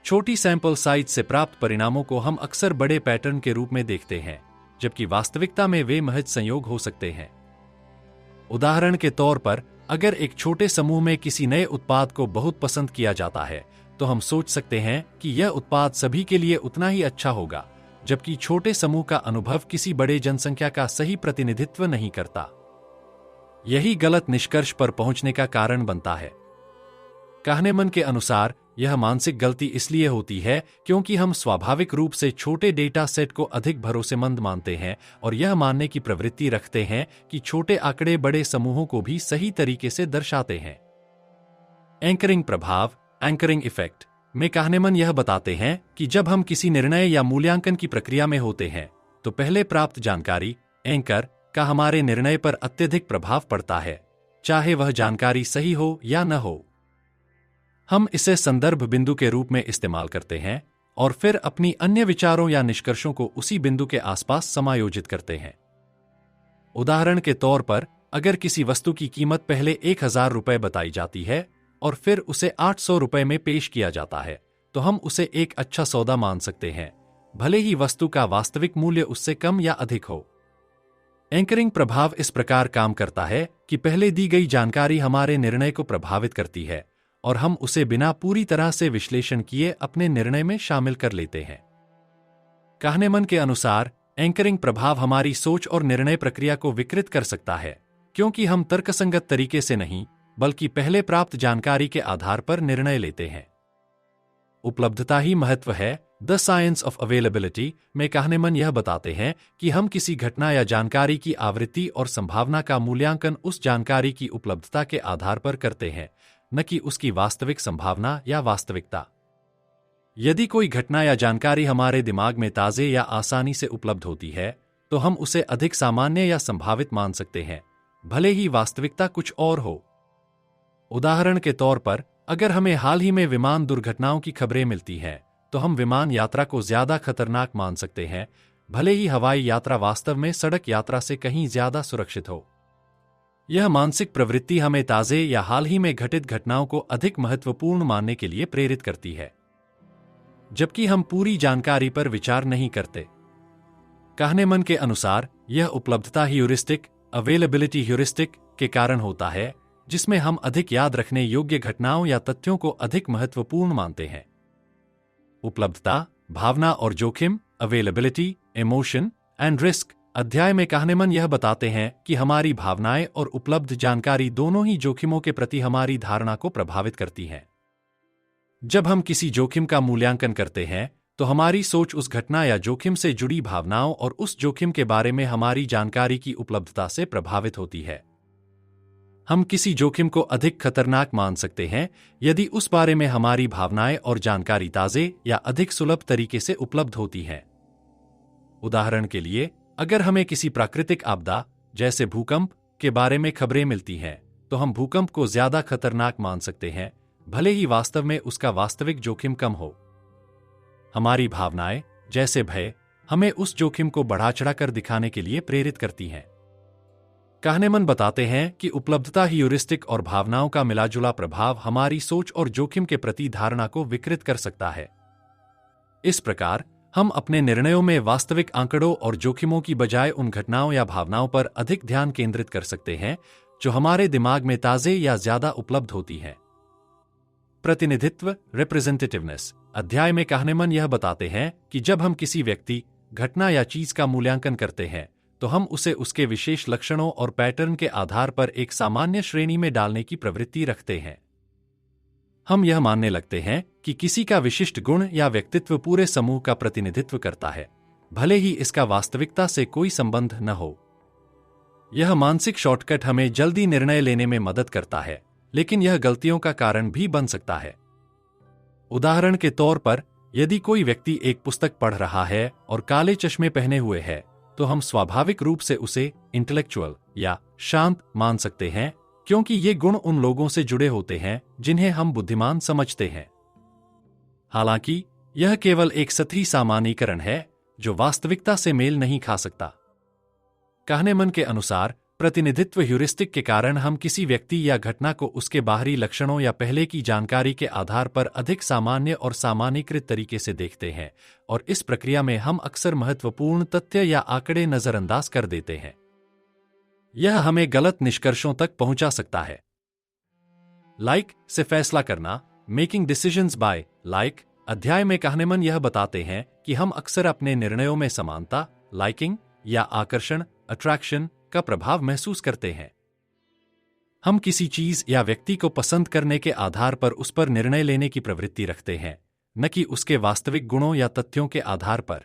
छोटी सैंपल साइज से प्राप्त परिणामों को हम अक्सर बड़े पैटर्न के रूप में देखते हैं, जबकि वास्तविकता में वे महज संयोग हो सकते हैं। उदाहरण के तौर पर, अगर एक छोटे समूह में किसी नए उत्पाद को बहुत पसंद किया जाता है, तो हम सोच सकते हैं कि यह उत्पाद सभी के लिए उतना ही अच्छा होगा, जबकि छोटे समूह का अनुभव किसी बड़े जनसंख्या का सही प्रतिनिधित्व नहीं करता। यही गलत निष्कर्ष पर पहुंचने का कारण बनता है। kahneman के अनुसार यह मानसिक गलती इसलिए होती है क्योंकि हम स्वाभाविक रूप से छोटे डेटा सेट को अधिक भरोसेमंद मानते हैं और यह मानने की प्रवृत्ति रखते हैं कि छोटे आंकड़े बड़े समूहों को भी सही तरीके से दर्शाते हैं। एंकरिंग प्रभाव, एंकरिंग इफेक्ट, में kahneman यह बताते हैं कि जब हम किसी निर्णय या मूल्यांकन की प्रक्रिया में होते हैं तो पहले प्राप्त जानकारी, एंकर, का हमारे निर्णय पर अत्यधिक प्रभाव पड़ता है, चाहे वह जानकारी सही हो या न हो। हम इसे संदर्भ बिंदु के रूप में इस्तेमाल करते हैं और फिर अपनी अन्य विचारों या निष्कर्षों को उसी बिंदु के आसपास समायोजित करते हैं। उदाहरण के तौर पर, अगर किसी वस्तु की कीमत पहले 1000 रुपये बताई जाती है और फिर उसे 800 रुपये में पेश किया जाता है, तो हम उसे एक अच्छा सौदा मान सकते हैं, भले ही वस्तु का वास्तविक मूल्य उससे कम या अधिक हो। एंकरिंग प्रभाव इस प्रकार काम करता है कि पहले दी गई जानकारी हमारे निर्णय को प्रभावित करती है और हम उसे बिना पूरी तरह से विश्लेषण किए अपने निर्णय में शामिल कर लेते हैं। kahneman के अनुसार एंकरिंग प्रभाव हमारी सोच और निर्णय प्रक्रिया को विकृत कर सकता है, क्योंकि हम तर्कसंगत तरीके से नहीं, बल्कि पहले प्राप्त जानकारी के आधार पर निर्णय लेते हैं। उपलब्धता ही महत्व है, द साइंस ऑफ अवेलेबिलिटी में कहनेमन यह बताते हैं कि हम किसी घटना या जानकारी की आवृत्ति और संभावना का मूल्यांकन उस जानकारी की उपलब्धता के आधार पर करते हैं, न कि उसकी वास्तविक संभावना या वास्तविकता। यदि कोई घटना या जानकारी हमारे दिमाग में ताजे या आसानी से उपलब्ध होती है, तो हम उसे अधिक सामान्य या संभावित मान सकते हैं, भले ही वास्तविकता कुछ और हो। उदाहरण के तौर पर, अगर हमें हाल ही में विमान दुर्घटनाओं की खबरें मिलती हैं, तो हम विमान यात्रा को ज्यादा खतरनाक मान सकते हैं, भले ही हवाई यात्रा वास्तव में सड़क यात्रा से कहीं ज्यादा सुरक्षित हो। यह मानसिक प्रवृत्ति हमें ताजे या हाल ही में घटित घटनाओं को अधिक महत्वपूर्ण मानने के लिए प्रेरित करती है, जबकि हम पूरी जानकारी पर विचार नहीं करते। कहनेमन के अनुसार यह उपलब्धता ह्यूरिस्टिक, अवेलेबिलिटी ह्यूरिस्टिक के कारण होता है, जिसमें हम अधिक याद रखने योग्य घटनाओं या तथ्यों को अधिक महत्वपूर्ण मानते हैं। उपलब्धता, भावना और जोखिम, अवेलेबिलिटी, इमोशन एंड रिस्क अध्याय में कहनेमन यह बताते हैं कि हमारी भावनाएं और उपलब्ध जानकारी दोनों ही जोखिमों के प्रति हमारी धारणा को प्रभावित करती हैं। जब हम किसी जोखिम का मूल्यांकन करते हैं, तो हमारी सोच उस घटना या जोखिम से जुड़ी भावनाओं और उस जोखिम के बारे में हमारी जानकारी की उपलब्धता से प्रभावित होती है। हम किसी जोखिम को अधिक खतरनाक मान सकते हैं यदि उस बारे में हमारी भावनाएं और जानकारी ताजे या अधिक सुलभ तरीके से उपलब्ध होती हैं। उदाहरण के लिए, अगर हमें किसी प्राकृतिक आपदा जैसे भूकंप के बारे में खबरें मिलती हैं, तो हम भूकंप को ज्यादा खतरनाक मान सकते हैं, भले ही वास्तव में उसका वास्तविक जोखिम कम हो। हमारी भावनाएं, जैसे भय, हमें उस जोखिम को बढ़ा चढ़ाकर दिखाने के लिए प्रेरित करती हैं। कहनेमन बताते हैं कि उपलब्धता ह्यूरिस्टिक और भावनाओं का मिलाजुला प्रभाव हमारी सोच और जोखिम के प्रति धारणा को विकृत कर सकता है। इस प्रकार हम अपने निर्णयों में वास्तविक आंकड़ों और जोखिमों की बजाय उन घटनाओं या भावनाओं पर अधिक ध्यान केंद्रित कर सकते हैं जो हमारे दिमाग में ताजे या ज्यादा उपलब्ध होती हैं। प्रतिनिधित्व, रिप्रेजेंटेटिवनेस अध्याय में कहनेमन यह बताते हैं कि जब हम किसी व्यक्ति, घटना या चीज का मूल्यांकन करते हैं, तो हम उसे उसके विशेष लक्षणों और पैटर्न के आधार पर एक सामान्य श्रेणी में डालने की प्रवृत्ति रखते हैं। हम यह मानने लगते हैं कि किसी का विशिष्ट गुण या व्यक्तित्व पूरे समूह का प्रतिनिधित्व करता है, भले ही इसका वास्तविकता से कोई संबंध न हो। यह मानसिक शॉर्टकट हमें जल्दी निर्णय लेने में मदद करता है, लेकिन यह गलतियों का कारण भी बन सकता है। उदाहरण के तौर पर, यदि कोई व्यक्ति एक पुस्तक पढ़ रहा है और काले चश्मे पहने हुए है, तो हम स्वाभाविक रूप से उसे इंटेलेक्चुअल या शांत मान सकते हैं, क्योंकि ये गुण उन लोगों से जुड़े होते हैं जिन्हें हम बुद्धिमान समझते हैं। हालांकि यह केवल एक सतही सामान्यीकरण है जो वास्तविकता से मेल नहीं खा सकता। कहनेमन के अनुसार प्रतिनिधित्व ह्यूरिस्टिक के कारण हम किसी व्यक्ति या घटना को उसके बाहरी लक्षणों या पहले की जानकारी के आधार पर अधिक सामान्य और सामान्यीकृत तरीके से देखते हैं, और इस प्रक्रिया में हम अक्सर महत्वपूर्ण तथ्य या आंकड़े नजरअंदाज कर देते हैं। यह हमें गलत निष्कर्षों तक पहुंचा सकता है। लाइक से फैसला करना, मेकिंग डिसीजंस बाय लाइक अध्याय में कहनेमन यह बताते हैं कि हम अक्सर अपने निर्णयों में समानता, लाइकिंग या आकर्षण, अट्रैक्शन का प्रभाव महसूस करते हैं। हम किसी चीज या व्यक्ति को पसंद करने के आधार पर उस पर निर्णय लेने की प्रवृत्ति रखते हैं, न कि उसके वास्तविक गुणों या तथ्यों के आधार पर।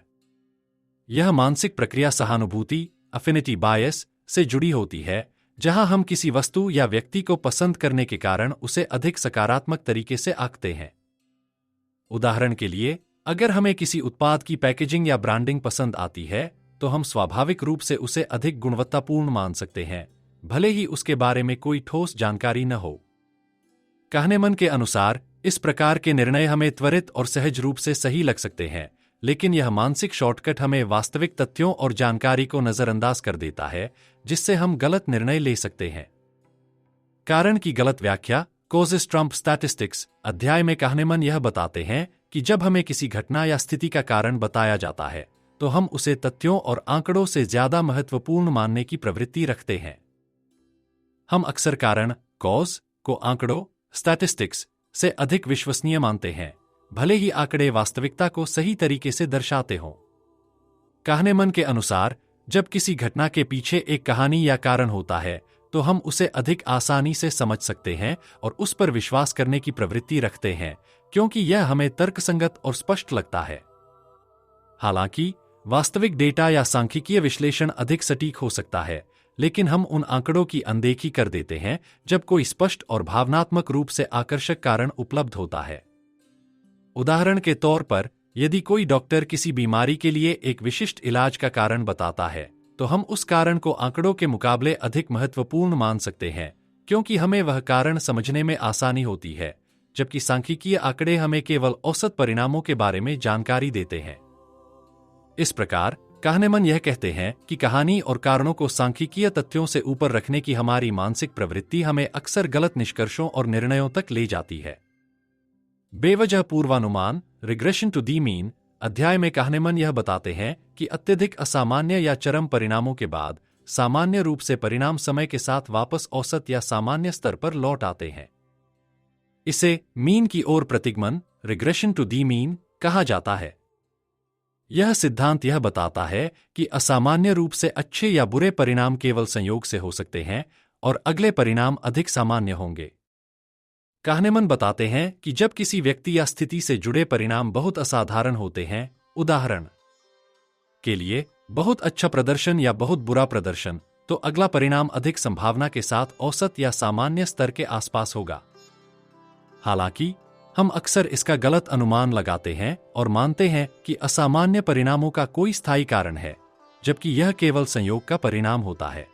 यह मानसिक प्रक्रिया सहानुभूति, अफिनिटी बायस से जुड़ी होती है, जहां हम किसी वस्तु या व्यक्ति को पसंद करने के कारण उसे अधिक सकारात्मक तरीके से आंकते हैं। उदाहरण के लिए, अगर हमें किसी उत्पाद की पैकेजिंग या ब्रांडिंग पसंद आती है, तो हम स्वाभाविक रूप से उसे अधिक गुणवत्तापूर्ण मान सकते हैं, भले ही उसके बारे में कोई ठोस जानकारी न हो। कहनेमन के अनुसार इस प्रकार के निर्णय हमें त्वरित और सहज रूप से सही लग सकते हैं, लेकिन यह मानसिक शॉर्टकट हमें वास्तविक तथ्यों और जानकारी को नजरअंदाज कर देता है, जिससे हम गलत निर्णय ले सकते हैं। कारण की गलत व्याख्या, कॉजेस ट्रम्प स्टैटिस्टिक्स अध्याय में कहनेमन यह बताते हैं कि जब हमें किसी घटना या स्थिति का कारण बताया जाता है, तो हम उसे तथ्यों और आंकड़ों से ज्यादा महत्वपूर्ण मानने की प्रवृत्ति रखते हैं। हम अक्सर कारण, कॉज को आंकड़ों, स्टैटिस्टिक्स से अधिक विश्वसनीय मानते हैं, भले ही आंकड़े वास्तविकता को सही तरीके से दर्शाते हों। कहनेमन के अनुसार जब किसी घटना के पीछे एक कहानी या कारण होता है, तो हम उसे अधिक आसानी से समझ सकते हैं और उस पर विश्वास करने की प्रवृत्ति रखते हैं, क्योंकि यह हमें तर्कसंगत और स्पष्ट लगता है। हालांकि वास्तविक डेटा या सांख्यिकीय विश्लेषण अधिक सटीक हो सकता है, लेकिन हम उन आंकड़ों की अनदेखी कर देते हैं जब कोई स्पष्ट और भावनात्मक रूप से आकर्षक कारण उपलब्ध होता है। उदाहरण के तौर पर, यदि कोई डॉक्टर किसी बीमारी के लिए एक विशिष्ट इलाज का कारण बताता है, तो हम उस कारण को आंकड़ों के मुकाबले अधिक महत्वपूर्ण मान सकते हैं, क्योंकि हमें वह कारण समझने में आसानी होती है, जबकि सांख्यिकीय आंकड़े हमें केवल औसत परिणामों के बारे में जानकारी देते हैं। इस प्रकार kahneman यह कहते हैं कि कहानी और कारणों को सांख्यिकीय तथ्यों से ऊपर रखने की हमारी मानसिक प्रवृत्ति हमें अक्सर गलत निष्कर्षों और निर्णयों तक ले जाती है। बेवजह पूर्वानुमान, रिग्रेशन टू दी मीन अध्याय में kahneman यह बताते हैं कि अत्यधिक असामान्य या चरम परिणामों के बाद सामान्य रूप से परिणाम समय के साथ वापस औसत या सामान्य स्तर पर लौट आते हैं। इसे मीन की ओर प्रतिगमन, रिग्रेशन टू दी मीन कहा जाता है। यह सिद्धांत यह बताता है कि असामान्य रूप से अच्छे या बुरे परिणाम केवल संयोग से हो सकते हैं और अगले परिणाम अधिक सामान्य होंगे। kahneman बताते हैं कि जब किसी व्यक्ति या स्थिति से जुड़े परिणाम बहुत असाधारण होते हैं, उदाहरण के लिए बहुत अच्छा प्रदर्शन या बहुत बुरा प्रदर्शन, तो अगला परिणाम अधिक संभावना के साथ औसत या सामान्य स्तर के आसपास होगा। हालांकि हम अक्सर इसका गलत अनुमान लगाते हैं और मानते हैं कि असामान्य परिणामों का कोई स्थायी कारण है, जबकि यह केवल संयोग का परिणाम होता है।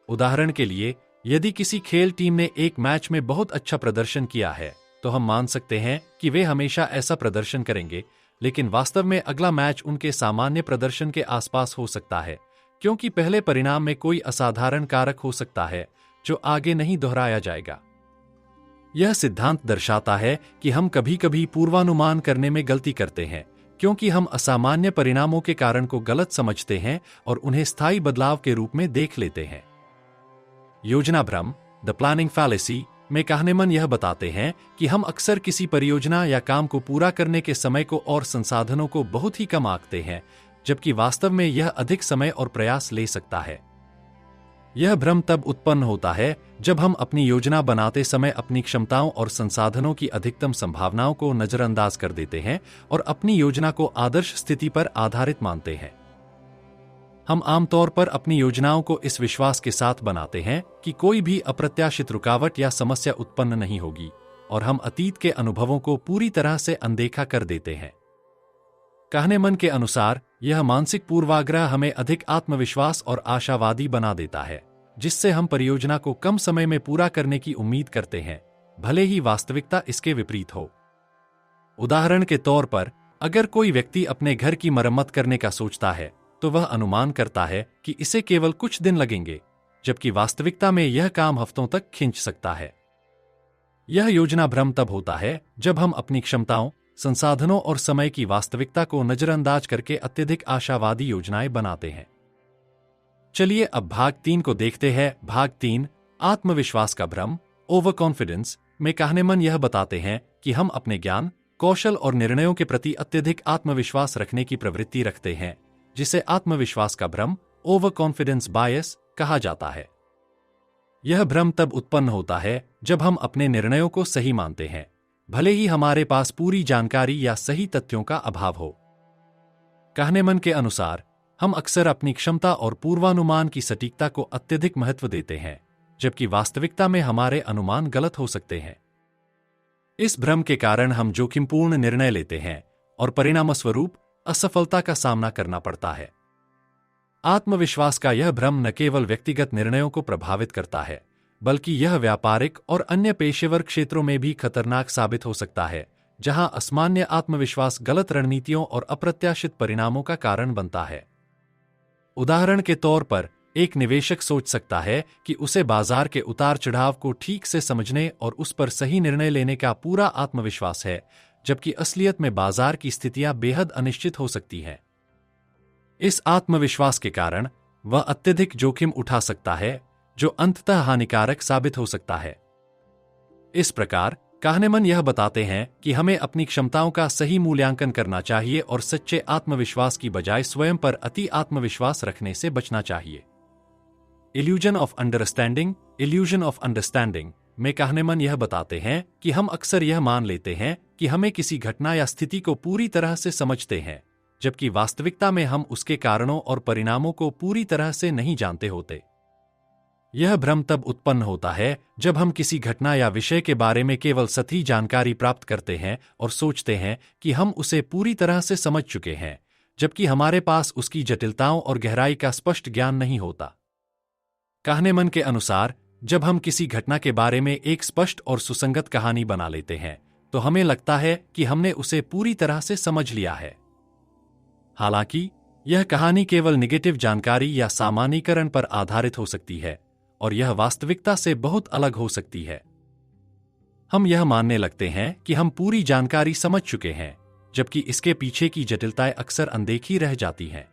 उदाहरण के लिए, यदि किसी खेल टीम ने एक मैच में बहुत अच्छा प्रदर्शन किया है, तो हम मान सकते हैं कि वे हमेशा ऐसा प्रदर्शन करेंगे, लेकिन वास्तव में अगला मैच उनके सामान्य प्रदर्शन के आसपास हो सकता है, क्योंकि पहले परिणाम में कोई असाधारण कारक हो सकता है जो आगे नहीं दोहराया जाएगा। यह सिद्धांत दर्शाता है कि हम कभी कभी पूर्वानुमान करने में गलती करते हैं, क्योंकि हम असामान्य परिणामों के कारण को गलत समझते हैं और उन्हें स्थायी बदलाव के रूप में देख लेते हैं। योजना भ्रम, द प्लानिंग फैलेसी में kahneman यह बताते हैं कि हम अक्सर किसी परियोजना या काम को पूरा करने के समय को और संसाधनों को बहुत ही कम आंकते हैं, जबकि वास्तव में यह अधिक समय और प्रयास ले सकता है। यह भ्रम तब उत्पन्न होता है जब हम अपनी योजना बनाते समय अपनी क्षमताओं और संसाधनों की अधिकतम संभावनाओं को नजरअंदाज कर देते हैं और अपनी योजना को आदर्श स्थिति पर आधारित मानते हैं। हम आमतौर पर अपनी योजनाओं को इस विश्वास के साथ बनाते हैं कि कोई भी अप्रत्याशित रुकावट या समस्या उत्पन्न नहीं होगी, और हम अतीत के अनुभवों को पूरी तरह से अनदेखा कर देते हैं। kahneman के अनुसार यह मानसिक पूर्वाग्रह हमें अधिक आत्मविश्वास और आशावादी बना देता है, जिससे हम परियोजना को कम समय में पूरा करने की उम्मीद करते हैं, भले ही वास्तविकता इसके विपरीत हो। उदाहरण के तौर पर, अगर कोई व्यक्ति अपने घर की मरम्मत करने का सोचता है, तो वह अनुमान करता है कि इसे केवल कुछ दिन लगेंगे, जबकि वास्तविकता में यह काम हफ्तों तक खींच सकता है। यह योजना भ्रम तब होता है जब हम अपनी क्षमताओं, संसाधनों और समय की वास्तविकता को नजरअंदाज करके अत्यधिक आशावादी योजनाएं बनाते हैं। चलिए अब भाग 3 को देखते हैं। भाग 3, आत्मविश्वास का भ्रम, ओवर कॉन्फिडेंस में kahneman यह बताते हैं कि हम अपने ज्ञान, कौशल और निर्णयों के प्रति अत्यधिक आत्मविश्वास रखने की प्रवृत्ति रखते हैं, जिसे आत्मविश्वास का भ्रम, ओवर कॉन्फिडेंस बायस कहा जाता है। यह भ्रम तब उत्पन्न होता है जब हम अपने निर्णयों को सही मानते हैं, भले ही हमारे पास पूरी जानकारी या सही तथ्यों का अभाव हो। kahneman के अनुसार हम अक्सर अपनी क्षमता और पूर्वानुमान की सटीकता को अत्यधिक महत्व देते हैं, जबकि वास्तविकता में हमारे अनुमान गलत हो सकते हैं। इस भ्रम के कारण हम जोखिमपूर्ण निर्णय लेते हैं और परिणामस्वरूप असफलता का सामना करना पड़ता है। आत्मविश्वास का यह भ्रम न केवल व्यक्तिगत निर्णयों को प्रभावित करता है, बल्कि यह व्यापारिक और अन्य पेशेवर क्षेत्रों में भी खतरनाक साबित हो सकता है, जहां असामान्य आत्मविश्वास गलत रणनीतियों और अप्रत्याशित परिणामों का कारण बनता है। उदाहरण के तौर पर, एक निवेशक सोच सकता है कि उसे बाजार के उतार चढ़ाव को ठीक से समझने और उस पर सही निर्णय लेने का पूरा आत्मविश्वास है, जबकि असलियत में बाजार की स्थितियां बेहद अनिश्चित हो सकती हैं। इस आत्मविश्वास के कारण वह अत्यधिक जोखिम उठा सकता है, जो अंततः हानिकारक साबित हो सकता है। इस प्रकार kahneman यह बताते हैं कि हमें अपनी क्षमताओं का सही मूल्यांकन करना चाहिए और सच्चे आत्मविश्वास की बजाय स्वयं पर अति आत्मविश्वास रखने से बचना चाहिए। इल्यूजन ऑफ अंडरस्टैंडिंग में kahneman यह बताते हैं कि हम अक्सर यह मान लेते हैं कि हमें किसी घटना या स्थिति को पूरी तरह से समझते हैं, जबकि वास्तविकता में हम उसके कारणों और परिणामों को पूरी तरह से नहीं जानते होते। यह भ्रम तब उत्पन्न होता है जब हम किसी घटना या विषय के बारे में केवल सतही जानकारी प्राप्त करते हैं और सोचते हैं कि हम उसे पूरी तरह से समझ चुके हैं, जबकि हमारे पास उसकी जटिलताओं और गहराई का स्पष्ट ज्ञान नहीं होता। kahneman के अनुसार, जब हम किसी घटना के बारे में एक स्पष्ट और सुसंगत कहानी बना लेते हैं, तो हमें लगता है कि हमने उसे पूरी तरह से समझ लिया है। हालांकि यह कहानी केवल निगेटिव जानकारी या सामान्यीकरण पर आधारित हो सकती है, और यह वास्तविकता से बहुत अलग हो सकती है। हम यह मानने लगते हैं कि हम पूरी जानकारी समझ चुके हैं, जबकि इसके पीछे की जटिलताएं अक्सर अनदेखी रह जाती हैं।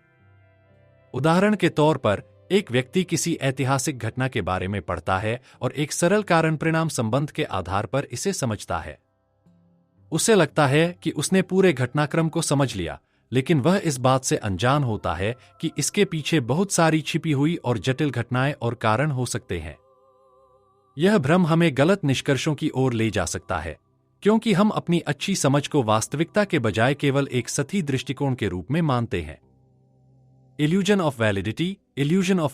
उदाहरण के तौर पर, एक व्यक्ति किसी ऐतिहासिक घटना के बारे में पढ़ता है और एक सरल कारण परिणाम संबंध के आधार पर इसे समझता है। उसे लगता है कि उसने पूरे घटनाक्रम को समझ लिया, लेकिन वह इस बात से अनजान होता है कि इसके पीछे बहुत सारी छिपी हुई और जटिल घटनाएं और कारण हो सकते हैं। यह भ्रम हमें गलत निष्कर्षों की ओर ले जा सकता है, क्योंकि हम अपनी अच्छी समझ को वास्तविकता के बजाय केवल एक सतही दृष्टिकोण के रूप में मानते हैं। इल्यूजन ऑफ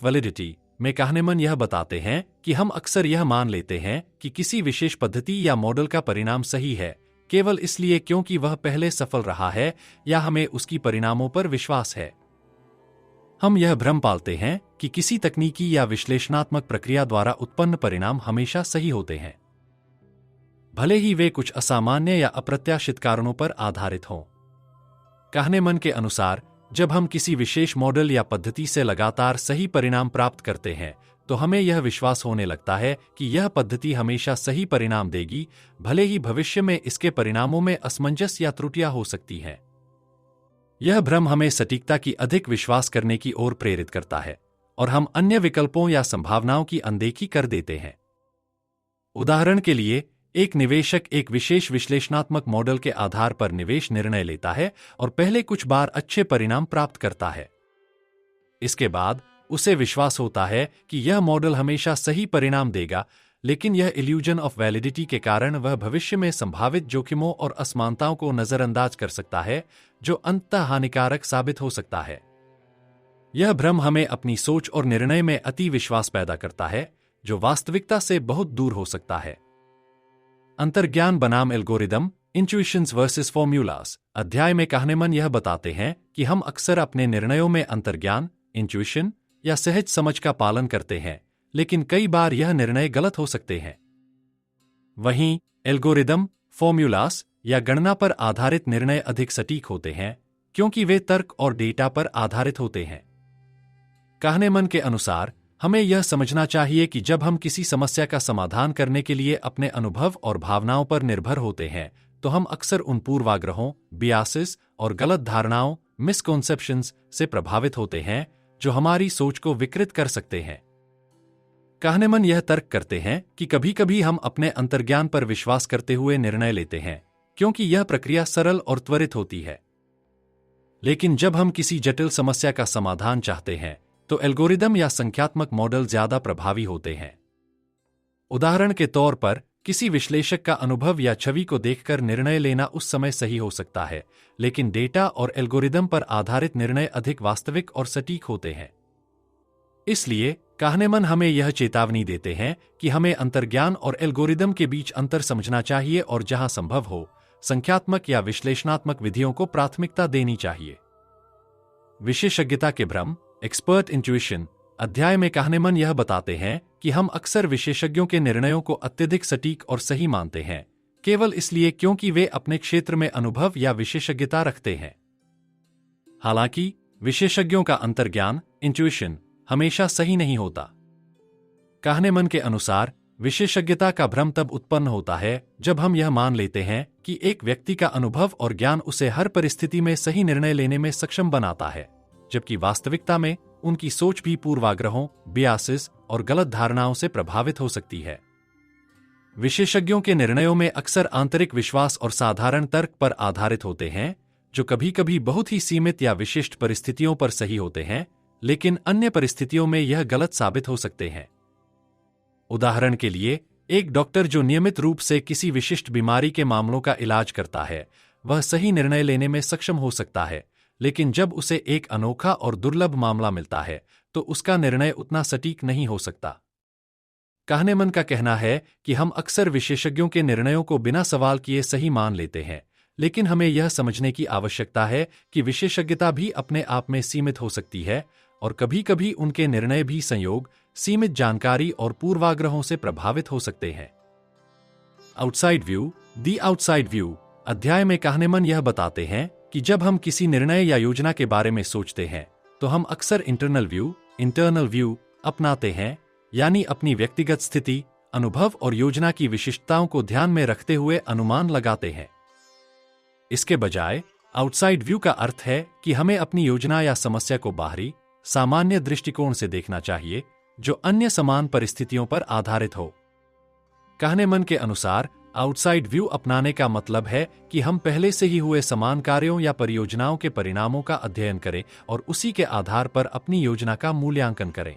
वैलिडिटी में kahneman यह बताते हैं कि हम अक्सर यह मान लेते हैं कि किसी विशेष पद्धति या मॉडल का परिणाम सही है, केवल इसलिए क्योंकि वह पहले सफल रहा है या हमें उसकी परिणामों पर विश्वास है। हम यह भ्रम पालते हैं कि किसी तकनीकी या विश्लेषणात्मक प्रक्रिया द्वारा उत्पन्न परिणाम हमेशा सही होते हैं, भले ही वे कुछ असामान्य या अप्रत्याशित कारणों पर आधारित हों। kahneman के अनुसार, जब हम किसी विशेष मॉडल या पद्धति से लगातार सही परिणाम प्राप्त करते हैं, तो हमें यह विश्वास होने लगता है कि यह पद्धति हमेशा सही परिणाम देगी, भले ही भविष्य में इसके परिणामों में असमंजस या त्रुटियां हो सकती हैं। यह भ्रम हमें सटीकता की अधिक विश्वास करने की ओर प्रेरित करता है, और हम अन्य विकल्पों या संभावनाओं की अनदेखी कर देते हैं। उदाहरण के लिए, एक निवेशक एक विशेष विश्लेषणात्मक मॉडल के आधार पर निवेश निर्णय लेता है और पहले कुछ बार अच्छे परिणाम प्राप्त करता है। इसके बाद उसे विश्वास होता है कि यह मॉडल हमेशा सही परिणाम देगा, लेकिन यह इल्यूजन ऑफ वैलिडिटी के कारण वह भविष्य में संभावित जोखिमों और असमानताओं को नजरअंदाज कर सकता है, जो अंततः हानिकारक साबित हो सकता है। यह भ्रम हमें अपनी सोच और निर्णय में अति विश्वास पैदा करता है, जो वास्तविकता से बहुत दूर हो सकता है। अंतर्ज्ञान बनाम एल्गोरिदम, इंट्यूशंस वर्सेस फॉर्मूलास अध्याय में kahneman यह बताते हैं कि हम अक्सर अपने निर्णयों में अंतर्ज्ञान, इंट्यूशन या सहज समझ का पालन करते हैं, लेकिन कई बार यह निर्णय गलत हो सकते हैं। वहीं एल्गोरिदम, फॉर्मूलास या गणना पर आधारित निर्णय अधिक सटीक होते हैं, क्योंकि वे तर्क और डेटा पर आधारित होते हैं। kahneman के अनुसार, हमें यह समझना चाहिए कि जब हम किसी समस्या का समाधान करने के लिए अपने अनुभव और भावनाओं पर निर्भर होते हैं, तो हम अक्सर उन पूर्वाग्रहों, बियासेस और गलत धारणाओं, मिसकॉन्सेप्शंस से प्रभावित होते हैं जो हमारी सोच को विकृत कर सकते हैं। kahneman यह तर्क करते हैं कि कभी-कभी हम अपने अंतर्ज्ञान पर विश्वास करते हुए निर्णय लेते हैं, क्योंकि यह प्रक्रिया सरल और त्वरित होती है। लेकिन जब हम किसी जटिल समस्या का समाधान चाहते हैं, तो एल्गोरिदम या संख्यात्मक मॉडल ज्यादा प्रभावी होते हैं। उदाहरण के तौर पर, किसी विश्लेषक का अनुभव या छवि को देखकर निर्णय लेना उस समय सही हो सकता है, लेकिन डेटा और एल्गोरिदम पर आधारित निर्णय अधिक वास्तविक और सटीक होते हैं। इसलिए kahneman हमें यह चेतावनी देते हैं कि हमें अंतर्ज्ञान और एल्गोरिदम के बीच अंतर समझना चाहिए और जहां संभव हो, संख्यात्मक या विश्लेषणात्मक विधियों को प्राथमिकता देनी चाहिए। विशेषज्ञता के भ्रम, एक्सपर्ट इंट्यूशन अध्याय में kahneman यह बताते हैं कि हम अक्सर विशेषज्ञों के निर्णयों को अत्यधिक सटीक और सही मानते हैं, केवल इसलिए क्योंकि वे अपने क्षेत्र में अनुभव या विशेषज्ञता रखते हैं। हालांकि विशेषज्ञों का अंतर्ज्ञान, इंट्यूशन हमेशा सही नहीं होता। kahneman के अनुसार, विशेषज्ञता का भ्रम तब उत्पन्न होता है जब हम यह मान लेते हैं कि एक व्यक्ति का अनुभव और ज्ञान उसे हर परिस्थिति में सही निर्णय लेने में सक्षम बनाता है, जबकि वास्तविकता में उनकी सोच भी पूर्वाग्रहों, बियासेस और गलत धारणाओं से प्रभावित हो सकती है। विशेषज्ञों के निर्णयों में अक्सर आंतरिक विश्वास और साधारण तर्क पर आधारित होते हैं, जो कभी-कभी बहुत ही सीमित या विशिष्ट परिस्थितियों पर सही होते हैं, लेकिन अन्य परिस्थितियों में यह गलत साबित हो सकते हैं। उदाहरण के लिए, एक डॉक्टर जो नियमित रूप से किसी विशिष्ट बीमारी के मामलों का इलाज करता है, वह सही निर्णय लेने में सक्षम हो सकता है, लेकिन जब उसे एक अनोखा और दुर्लभ मामला मिलता है, तो उसका निर्णय उतना सटीक नहीं हो सकता। कहनेमन का कहना है कि हम अक्सर विशेषज्ञों के निर्णयों को बिना सवाल किए सही मान लेते हैं, लेकिन हमें यह समझने की आवश्यकता है कि विशेषज्ञता भी अपने आप में सीमित हो सकती है और कभी-कभी उनके निर्णय भी संयोग, सीमित जानकारी और पूर्वाग्रहों से प्रभावित हो सकते हैं। Outside view, the outside view अध्याय में कहनेमन यह बताते हैं कि जब हम किसी निर्णय या योजना के बारे में सोचते हैं, तो हम अक्सर इंटरनल व्यू अपनाते हैं, यानी अपनी व्यक्तिगत स्थिति, अनुभव और योजना की विशिष्टताओं को ध्यान में रखते हुए अनुमान लगाते हैं। इसके बजाय आउटसाइड व्यू का अर्थ है कि हमें अपनी योजना या समस्या को बाहरी, सामान्य दृष्टिकोण से देखना चाहिए, जो अन्य समान परिस्थितियों पर आधारित हो। कहनेमन के अनुसार आउटसाइड व्यू अपनाने का मतलब है कि हम पहले से ही हुए समान कार्यों या परियोजनाओं के परिणामों का अध्ययन करें और उसी के आधार पर अपनी योजना का मूल्यांकन करें।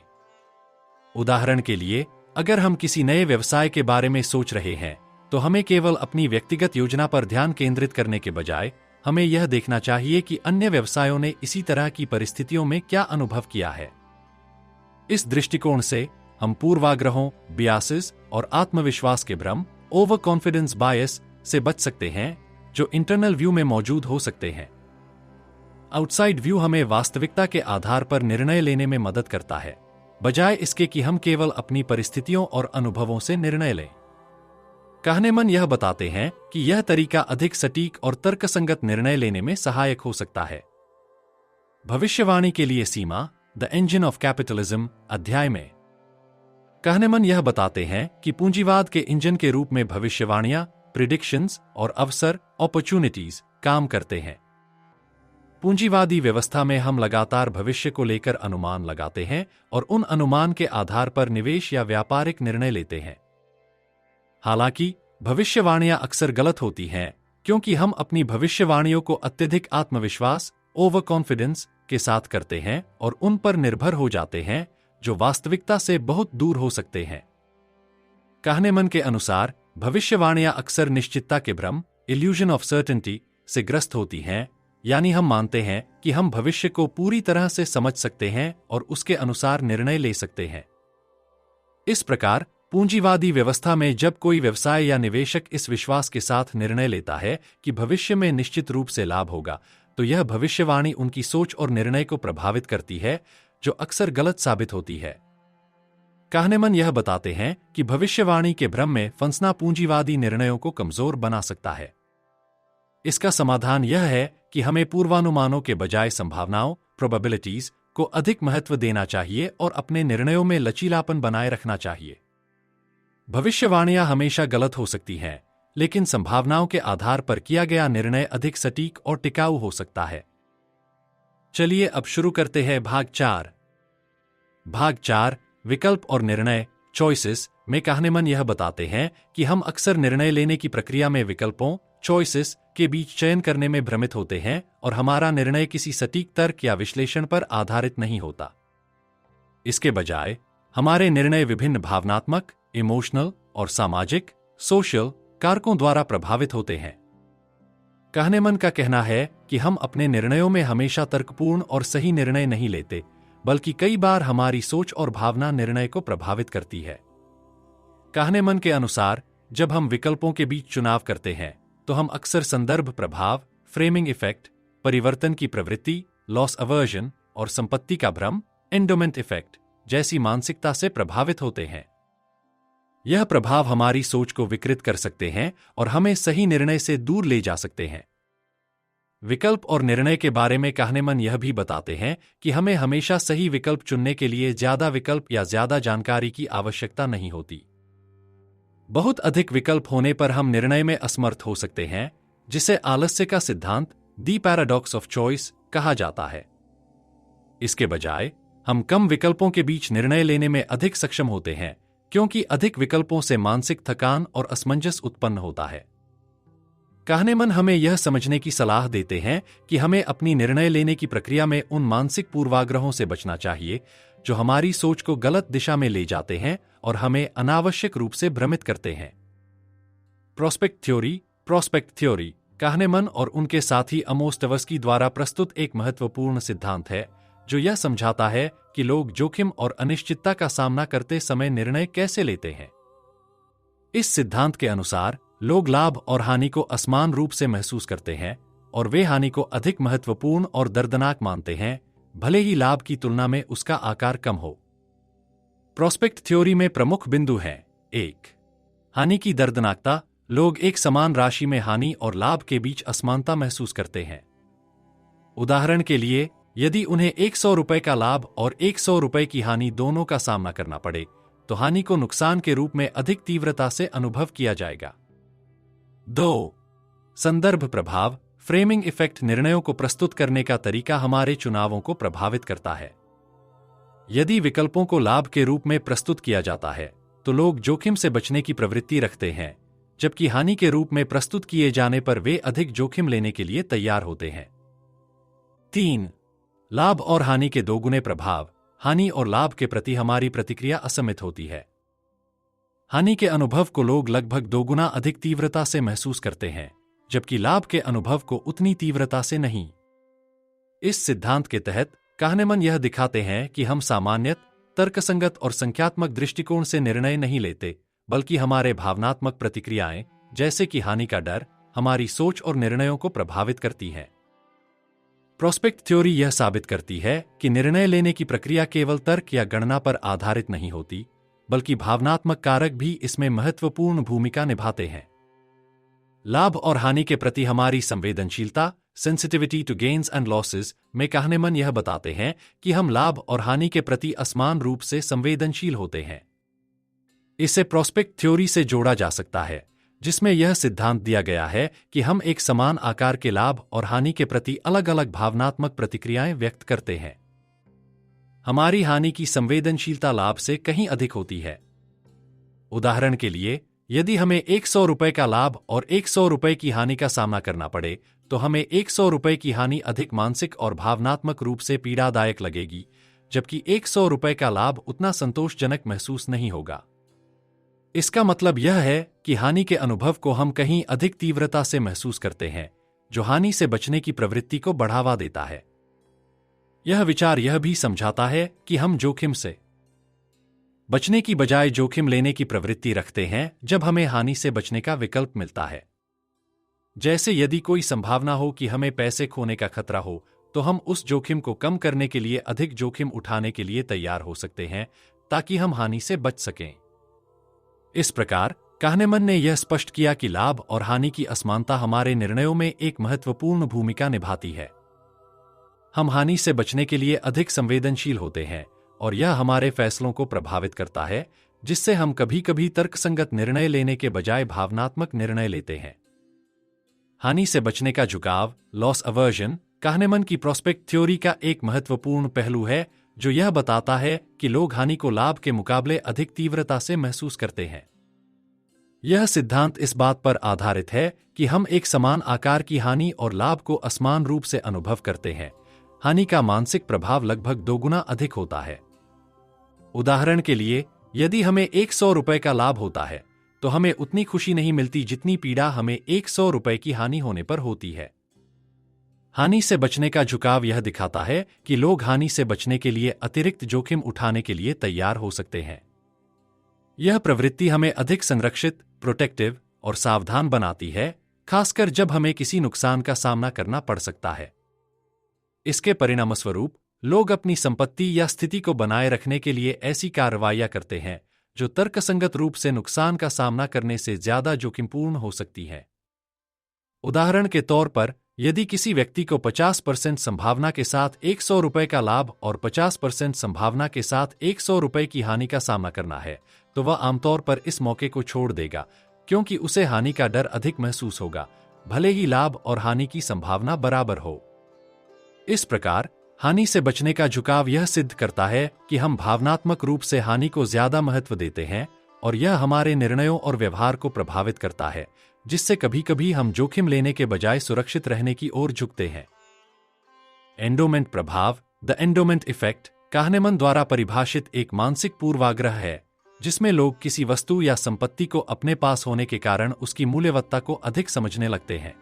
उदाहरण के लिए, अगर हम किसी नए व्यवसाय के बारे में सोच रहे हैं, तो हमें केवल अपनी व्यक्तिगत योजना पर ध्यान केंद्रित करने के बजाय हमें यह देखना चाहिए कि अन्य व्यवसायों ने इसी तरह की परिस्थितियों में क्या अनुभव किया है। इस दृष्टिकोण से हम पूर्वाग्रहों, बियासेस और आत्मविश्वास के भ्रम, ओवर कॉन्फिडेंस बायस से बच सकते हैं, जो इंटरनल व्यू में मौजूद हो सकते हैं। आउटसाइड व्यू हमें वास्तविकता के आधार पर निर्णय लेने में मदद करता है, बजाय इसके कि हम केवल अपनी परिस्थितियों और अनुभवों से निर्णय लें। कहनेमन यह बताते हैं कि यह तरीका अधिक सटीक और तर्कसंगत निर्णय लेने में सहायक हो सकता है। भविष्यवाणी के लिए सीमा, द इंजन ऑफ कैपिटलिज्म अध्याय में कहनेमन यह बताते हैं कि पूंजीवाद के इंजन के रूप में भविष्यवाणियां, प्रिडिक्शंस और अवसर, अपॉर्चुनिटीज काम करते हैं। पूंजीवादी व्यवस्था में हम लगातार भविष्य को लेकर अनुमान लगाते हैं और उन अनुमान के आधार पर निवेश या व्यापारिक निर्णय लेते हैं। हालांकि भविष्यवाणियां अक्सर गलत होती हैं, क्योंकि हम अपनी भविष्यवाणियों को अत्यधिक आत्मविश्वास, ओवर कॉन्फिडेंस के साथ करते हैं और उन पर निर्भर हो जाते हैं, जो वास्तविकता से बहुत दूर हो सकते हैं। कहनेमन के अनुसार भविष्यवाणियां अक्सर निश्चितता के भ्रम, इल्यूजन ऑफ सर्टेनिटी से ग्रस्त होती हैं, यानी हम मानते हैं कि हम भविष्य को पूरी तरह से समझ सकते हैं और उसके अनुसार निर्णय ले सकते हैं। इस प्रकार पूंजीवादी व्यवस्था में जब कोई व्यवसाय या निवेशक इस विश्वास के साथ निर्णय लेता है कि भविष्य में निश्चित रूप से लाभ होगा, तो यह भविष्यवाणी उनकी सोच और निर्णय को प्रभावित करती है, जो अक्सर गलत साबित होती है। कहनेमन यह बताते हैं कि भविष्यवाणी के भ्रम में फंसना पूंजीवादी निर्णयों को कमजोर बना सकता है। इसका समाधान यह है कि हमें पूर्वानुमानों के बजाय संभावनाओं, प्रोबेबिलिटीज को अधिक महत्व देना चाहिए और अपने निर्णयों में लचीलापन बनाए रखना चाहिए। भविष्यवाणियां हमेशा गलत हो सकती हैं, लेकिन संभावनाओं के आधार पर किया गया निर्णय अधिक सटीक और टिकाऊ हो सकता है। चलिए अब शुरू करते हैं भाग 4। भाग 4, विकल्प और निर्णय, चॉइसेस में कहनेमन यह बताते हैं कि हम अक्सर निर्णय लेने की प्रक्रिया में विकल्पों, चॉइसेस के बीच चयन करने में भ्रमित होते हैं और हमारा निर्णय किसी सटीक तर्क या विश्लेषण पर आधारित नहीं होता। इसके बजाय हमारे निर्णय विभिन्न भावनात्मक, इमोशनल और सामाजिक, सोशल कारकों द्वारा प्रभावित होते हैं। कहनेमन का कहना है कि हम अपने निर्णयों में हमेशा तर्कपूर्ण और सही निर्णय नहीं लेते, बल्कि कई बार हमारी सोच और भावना निर्णय को प्रभावित करती है। कहनेमन के अनुसार जब हम विकल्पों के बीच चुनाव करते हैं, तो हम अक्सर संदर्भ प्रभाव, फ्रेमिंग इफेक्ट, परिवर्तन की प्रवृत्ति, लॉस अवर्जन और संपत्ति का भ्रम, एंडोमेंट इफेक्ट जैसी मानसिकता से प्रभावित होते हैं। यह प्रभाव हमारी सोच को विकृत कर सकते हैं और हमें सही निर्णय से दूर ले जा सकते हैं। विकल्प और निर्णय के बारे में कहनेमन यह भी बताते हैं कि हमें हमेशा सही विकल्प चुनने के लिए ज्यादा विकल्प या ज्यादा जानकारी की आवश्यकता नहीं होती। बहुत अधिक विकल्प होने पर हम निर्णय में असमर्थ हो सकते हैं, जिसे आलस्य का सिद्धांत, दी पैराडॉक्स ऑफ चॉइस कहा जाता है। इसके बजाय हम कम विकल्पों के बीच निर्णय लेने में अधिक सक्षम होते हैं, क्योंकि अधिक विकल्पों से मानसिक थकान और असमंजस उत्पन्न होता है। कहनेमन हमें यह समझने की सलाह देते हैं कि हमें अपनी निर्णय लेने की प्रक्रिया में उन मानसिक पूर्वाग्रहों से बचना चाहिए जो हमारी सोच को गलत दिशा में ले जाते हैं और हमें अनावश्यक रूप से भ्रमित करते हैं। प्रोस्पेक्ट थ्योरी काहनेमन और उनके साथी अमोस ट्वेर्स्की द्वारा प्रस्तुत एक महत्वपूर्ण सिद्धांत है जो यह समझाता है कि लोग जोखिम और अनिश्चितता का सामना करते समय निर्णय कैसे लेते हैं। इस सिद्धांत के अनुसार लोग लाभ और हानि को असमान रूप से महसूस करते हैं और वे हानि को अधिक महत्वपूर्ण और दर्दनाक मानते हैं, भले ही लाभ की तुलना में उसका आकार कम हो। प्रोस्पेक्ट थ्योरी में प्रमुख बिंदु हैं: 1. हानि की दर्दनाकता। लोग एक समान राशि में हानि और लाभ के बीच असमानता महसूस करते हैं। उदाहरण के लिए, यदि उन्हें 100 रुपए का लाभ और 100 रुपए की हानि दोनों का सामना करना पड़े, तो हानि को नुकसान के रूप में अधिक तीव्रता से अनुभव किया जाएगा। 2. संदर्भ प्रभाव। फ्रेमिंग इफेक्ट निर्णयों को प्रस्तुत करने का तरीका हमारे चुनावों को प्रभावित करता है। यदि विकल्पों को लाभ के रूप में प्रस्तुत किया जाता है, तो लोग जोखिम से बचने की प्रवृत्ति रखते हैं, जबकि हानि के रूप में प्रस्तुत किए जाने पर वे अधिक जोखिम लेने के लिए तैयार होते हैं। 3. लाभ और हानि के दोगुने प्रभाव। हानि और लाभ के प्रति हमारी प्रतिक्रिया असमित होती है। हानि के अनुभव को लोग लगभग दोगुना अधिक तीव्रता से महसूस करते हैं, जबकि लाभ के अनुभव को उतनी तीव्रता से नहीं। इस सिद्धांत के तहत काहनेमन यह दिखाते हैं कि हम सामान्यत, तर्कसंगत और संख्यात्मक दृष्टिकोण से निर्णय नहीं लेते, बल्कि हमारे भावनात्मक प्रतिक्रियाएं, जैसे कि हानि का डर, हमारी सोच और निर्णयों को प्रभावित करती हैं। प्रोस्पेक्ट थ्योरी यह साबित करती है कि निर्णय लेने की प्रक्रिया केवल तर्क या गणना पर आधारित नहीं होती, बल्कि भावनात्मक कारक भी इसमें महत्वपूर्ण भूमिका निभाते हैं। लाभ और हानि के प्रति हमारी संवेदनशीलता, sensitivity to gains and losses, में काहनेमन यह बताते हैं कि हम लाभ और हानि के प्रति असमान रूप से संवेदनशील होते हैं। इसे प्रोस्पेक्ट थ्योरी से जोड़ा जा सकता है, जिसमें यह सिद्धांत दिया गया है कि हम एक समान आकार के लाभ और हानि के प्रति अलग अलग भावनात्मक प्रतिक्रियाएं व्यक्त करते हैं। हमारी हानि की संवेदनशीलता लाभ से कहीं अधिक होती है। उदाहरण के लिए, यदि हमें 100 रुपए का लाभ और 100 रुपए की हानि का सामना करना पड़े, तो हमें 100 रुपए की हानि अधिक मानसिक और भावनात्मक रूप से पीड़ादायक लगेगी, जबकि 100 रुपए का लाभ उतना संतोषजनक महसूस नहीं होगा। इसका मतलब यह है कि हानि के अनुभव को हम कहीं अधिक तीव्रता से महसूस करते हैं, जो हानि से बचने की प्रवृत्ति को बढ़ावा देता है। यह विचार यह भी समझाता है कि हम जोखिम से बचने की बजाय जोखिम लेने की प्रवृत्ति रखते हैं जब हमें हानि से बचने का विकल्प मिलता है। जैसे यदि कोई संभावना हो कि हमें पैसे खोने का खतरा हो, तो हम उस जोखिम को कम करने के लिए अधिक जोखिम उठाने के लिए तैयार हो सकते हैं, ताकि हम हानि से बच सकें। इस प्रकार काहनेमन ने यह स्पष्ट किया कि लाभ और हानि की असमानता हमारे निर्णयों में एक महत्वपूर्ण भूमिका निभाती है। हम हानि से बचने के लिए अधिक संवेदनशील होते हैं, और यह हमारे फैसलों को प्रभावित करता है, जिससे हम कभी-कभी तर्कसंगत निर्णय लेने के बजाय भावनात्मक निर्णय लेते हैं। हानि से बचने का झुकाव, लॉस अवर्जन, काहनेमन की प्रोस्पेक्ट थ्योरी का एक महत्वपूर्ण पहलू है, जो यह बताता है कि लोग हानि को लाभ के मुकाबले अधिक तीव्रता से महसूस करते हैं। यह सिद्धांत इस बात पर आधारित है कि हम एक समान आकार की हानि और लाभ को असमान रूप से अनुभव करते हैं। हानि का मानसिक प्रभाव लगभग दोगुना अधिक होता है। उदाहरण के लिए, यदि हमें 100 रुपए का लाभ होता है, तो हमें उतनी खुशी नहीं मिलती जितनी पीड़ा हमें 100 रुपए की हानि होने पर होती है। हानि से बचने का झुकाव यह दिखाता है कि लोग हानि से बचने के लिए अतिरिक्त जोखिम उठाने के लिए तैयार हो सकते हैं। यह प्रवृत्ति हमें अधिक संरक्षित, प्रोटेक्टिव और सावधान बनाती है, खासकर जब हमें किसी नुकसान का सामना करना पड़ सकता है। इसके परिणामस्वरूप लोग अपनी संपत्ति या स्थिति को बनाए रखने के लिए ऐसी कार्रवाइयां करते हैं जो तर्कसंगत रूप से नुकसान का सामना करने से ज्यादा जोखिमपूर्ण हो सकती है। उदाहरण के तौर पर, यदि किसी व्यक्ति को 50% संभावना के साथ 100 रुपए का लाभ और 50% संभावना के साथ 100 रुपए की हानि का सामना करना है, तो वह आमतौर पर इस मौके को छोड़ देगा, क्योंकि उसे हानि का डर अधिक महसूस होगा, भले ही लाभ और हानि की संभावना बराबर हो। इस प्रकार हानि से बचने का झुकाव यह सिद्ध करता है कि हम भावनात्मक रूप से हानि को ज्यादा महत्व देते हैं, और यह हमारे निर्णयों और व्यवहार को प्रभावित करता है, जिससे कभी-कभी हम जोखिम लेने के बजाय सुरक्षित रहने की ओर झुकते हैं। एंडोमेंट प्रभाव, द एंडोमेंट इफेक्ट, kahneman द्वारा परिभाषित एक मानसिक पूर्वाग्रह है जिसमें लोग किसी वस्तु या संपत्ति को अपने पास होने के कारण उसकी मूल्यवत्ता को अधिक समझने लगते हैं।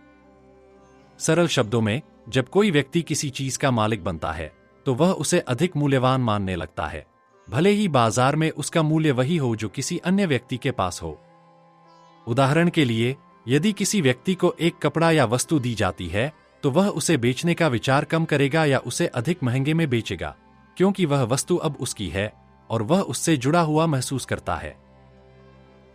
सरल शब्दों में, जब कोई व्यक्ति किसी चीज का मालिक बनता है तो वह उसे अधिक मूल्यवान मानने लगता है, भले ही बाजार में उसका मूल्य वही हो जो किसी अन्य व्यक्ति के पास हो। उदाहरण के लिए, यदि किसी व्यक्ति को एक कपड़ा या वस्तु दी जाती है तो वह उसे बेचने का विचार कम करेगा या उसे अधिक महंगे में बेचेगा, क्योंकि वह वस्तु अब उसकी है और वह उससे जुड़ा हुआ महसूस करता है।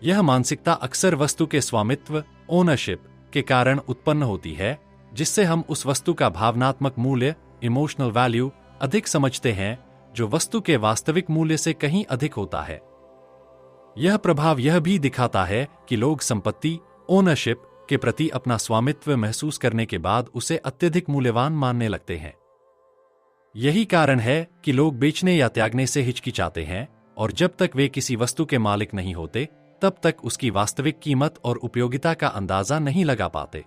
यह मानसिकता अक्सर वस्तु के स्वामित्व, ओनरशिप के कारण उत्पन्न होती है, जिससे हम उस वस्तु का भावनात्मक मूल्य, इमोशनल वैल्यू अधिक समझते हैं, जो वस्तु के वास्तविक मूल्य से कहीं अधिक होता है। यह प्रभाव यह भी दिखाता है कि लोग संपत्ति, ओनरशिप के प्रति अपना स्वामित्व महसूस करने के बाद उसे अत्यधिक मूल्यवान मानने लगते हैं। यही कारण है कि लोग बेचने या त्यागने से हिचकिचाते हैं और जब तक वे किसी वस्तु के मालिक नहीं होते, तब तक उसकी वास्तविक कीमत और उपयोगिता का अंदाजा नहीं लगा पाते।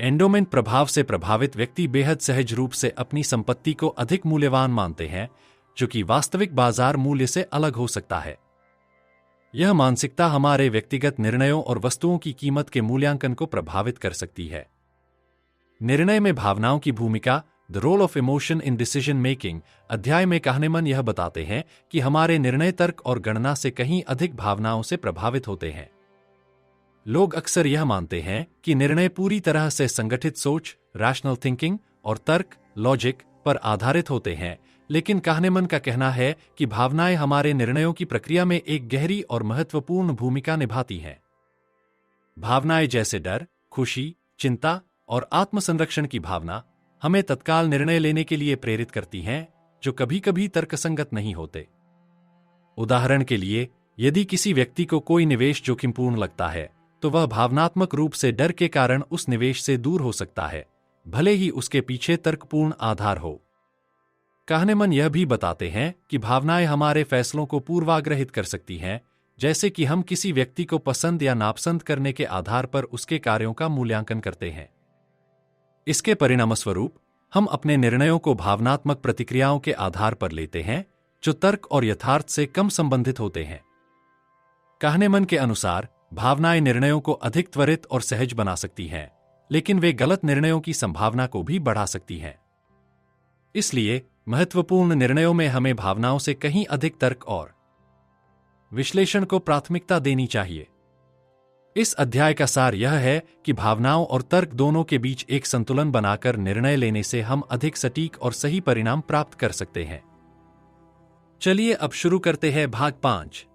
एंडोमेंट प्रभाव से प्रभावित व्यक्ति बेहद सहज रूप से अपनी संपत्ति को अधिक मूल्यवान मानते हैं, जो कि वास्तविक बाजार मूल्य से अलग हो सकता है। यह मानसिकता हमारे व्यक्तिगत निर्णयों और वस्तुओं की कीमत के मूल्यांकन को प्रभावित कर सकती है। निर्णय में भावनाओं की भूमिका, the role of emotion in decision making अध्याय में kahneman यह बताते हैं कि हमारे निर्णय तर्क और गणना से कहीं अधिक भावनाओं से प्रभावित होते हैं। लोग अक्सर यह मानते हैं कि निर्णय पूरी तरह से संगठित सोच, रैशनल थिंकिंग और तर्क, लॉजिक पर आधारित होते हैं, लेकिन kahneman का कहना है कि भावनाएं हमारे निर्णयों की प्रक्रिया में एक गहरी और महत्वपूर्ण भूमिका निभाती हैं। भावनाएं जैसे डर, खुशी, चिंता और आत्मसंरक्षण की भावना हमें तत्काल निर्णय लेने के लिए प्रेरित करती हैं, जो कभी-कभी तर्कसंगत नहीं होते। उदाहरण के लिए, यदि किसी व्यक्ति को कोई निवेश जोखिमपूर्ण लगता है, तो वह भावनात्मक रूप से डर के कारण उस निवेश से दूर हो सकता है, भले ही उसके पीछे तर्कपूर्ण आधार हो। kahneman यह भी बताते हैं कि भावनाएं हमारे फैसलों को पूर्वाग्रहित कर सकती हैं, जैसे कि हम किसी व्यक्ति को पसंद या नापसंद करने के आधार पर उसके कार्यों का मूल्यांकन करते हैं। इसके परिणामस्वरूप हम अपने निर्णयों को भावनात्मक प्रतिक्रियाओं के आधार पर लेते हैं, जो तर्क और यथार्थ से कम संबंधित होते हैं। kahneman के अनुसार भावनाएं निर्णयों को अधिक त्वरित और सहज बना सकती हैं, लेकिन वे गलत निर्णयों की संभावना को भी बढ़ा सकती हैं। इसलिए महत्वपूर्ण निर्णयों में हमें भावनाओं से कहीं अधिक तर्क और विश्लेषण को प्राथमिकता देनी चाहिए। इस अध्याय का सार यह है कि भावनाओं और तर्क दोनों के बीच एक संतुलन बनाकर निर्णय लेने से हम अधिक सटीक और सही परिणाम प्राप्त कर सकते हैं। चलिए अब शुरू करते हैं भाग 5।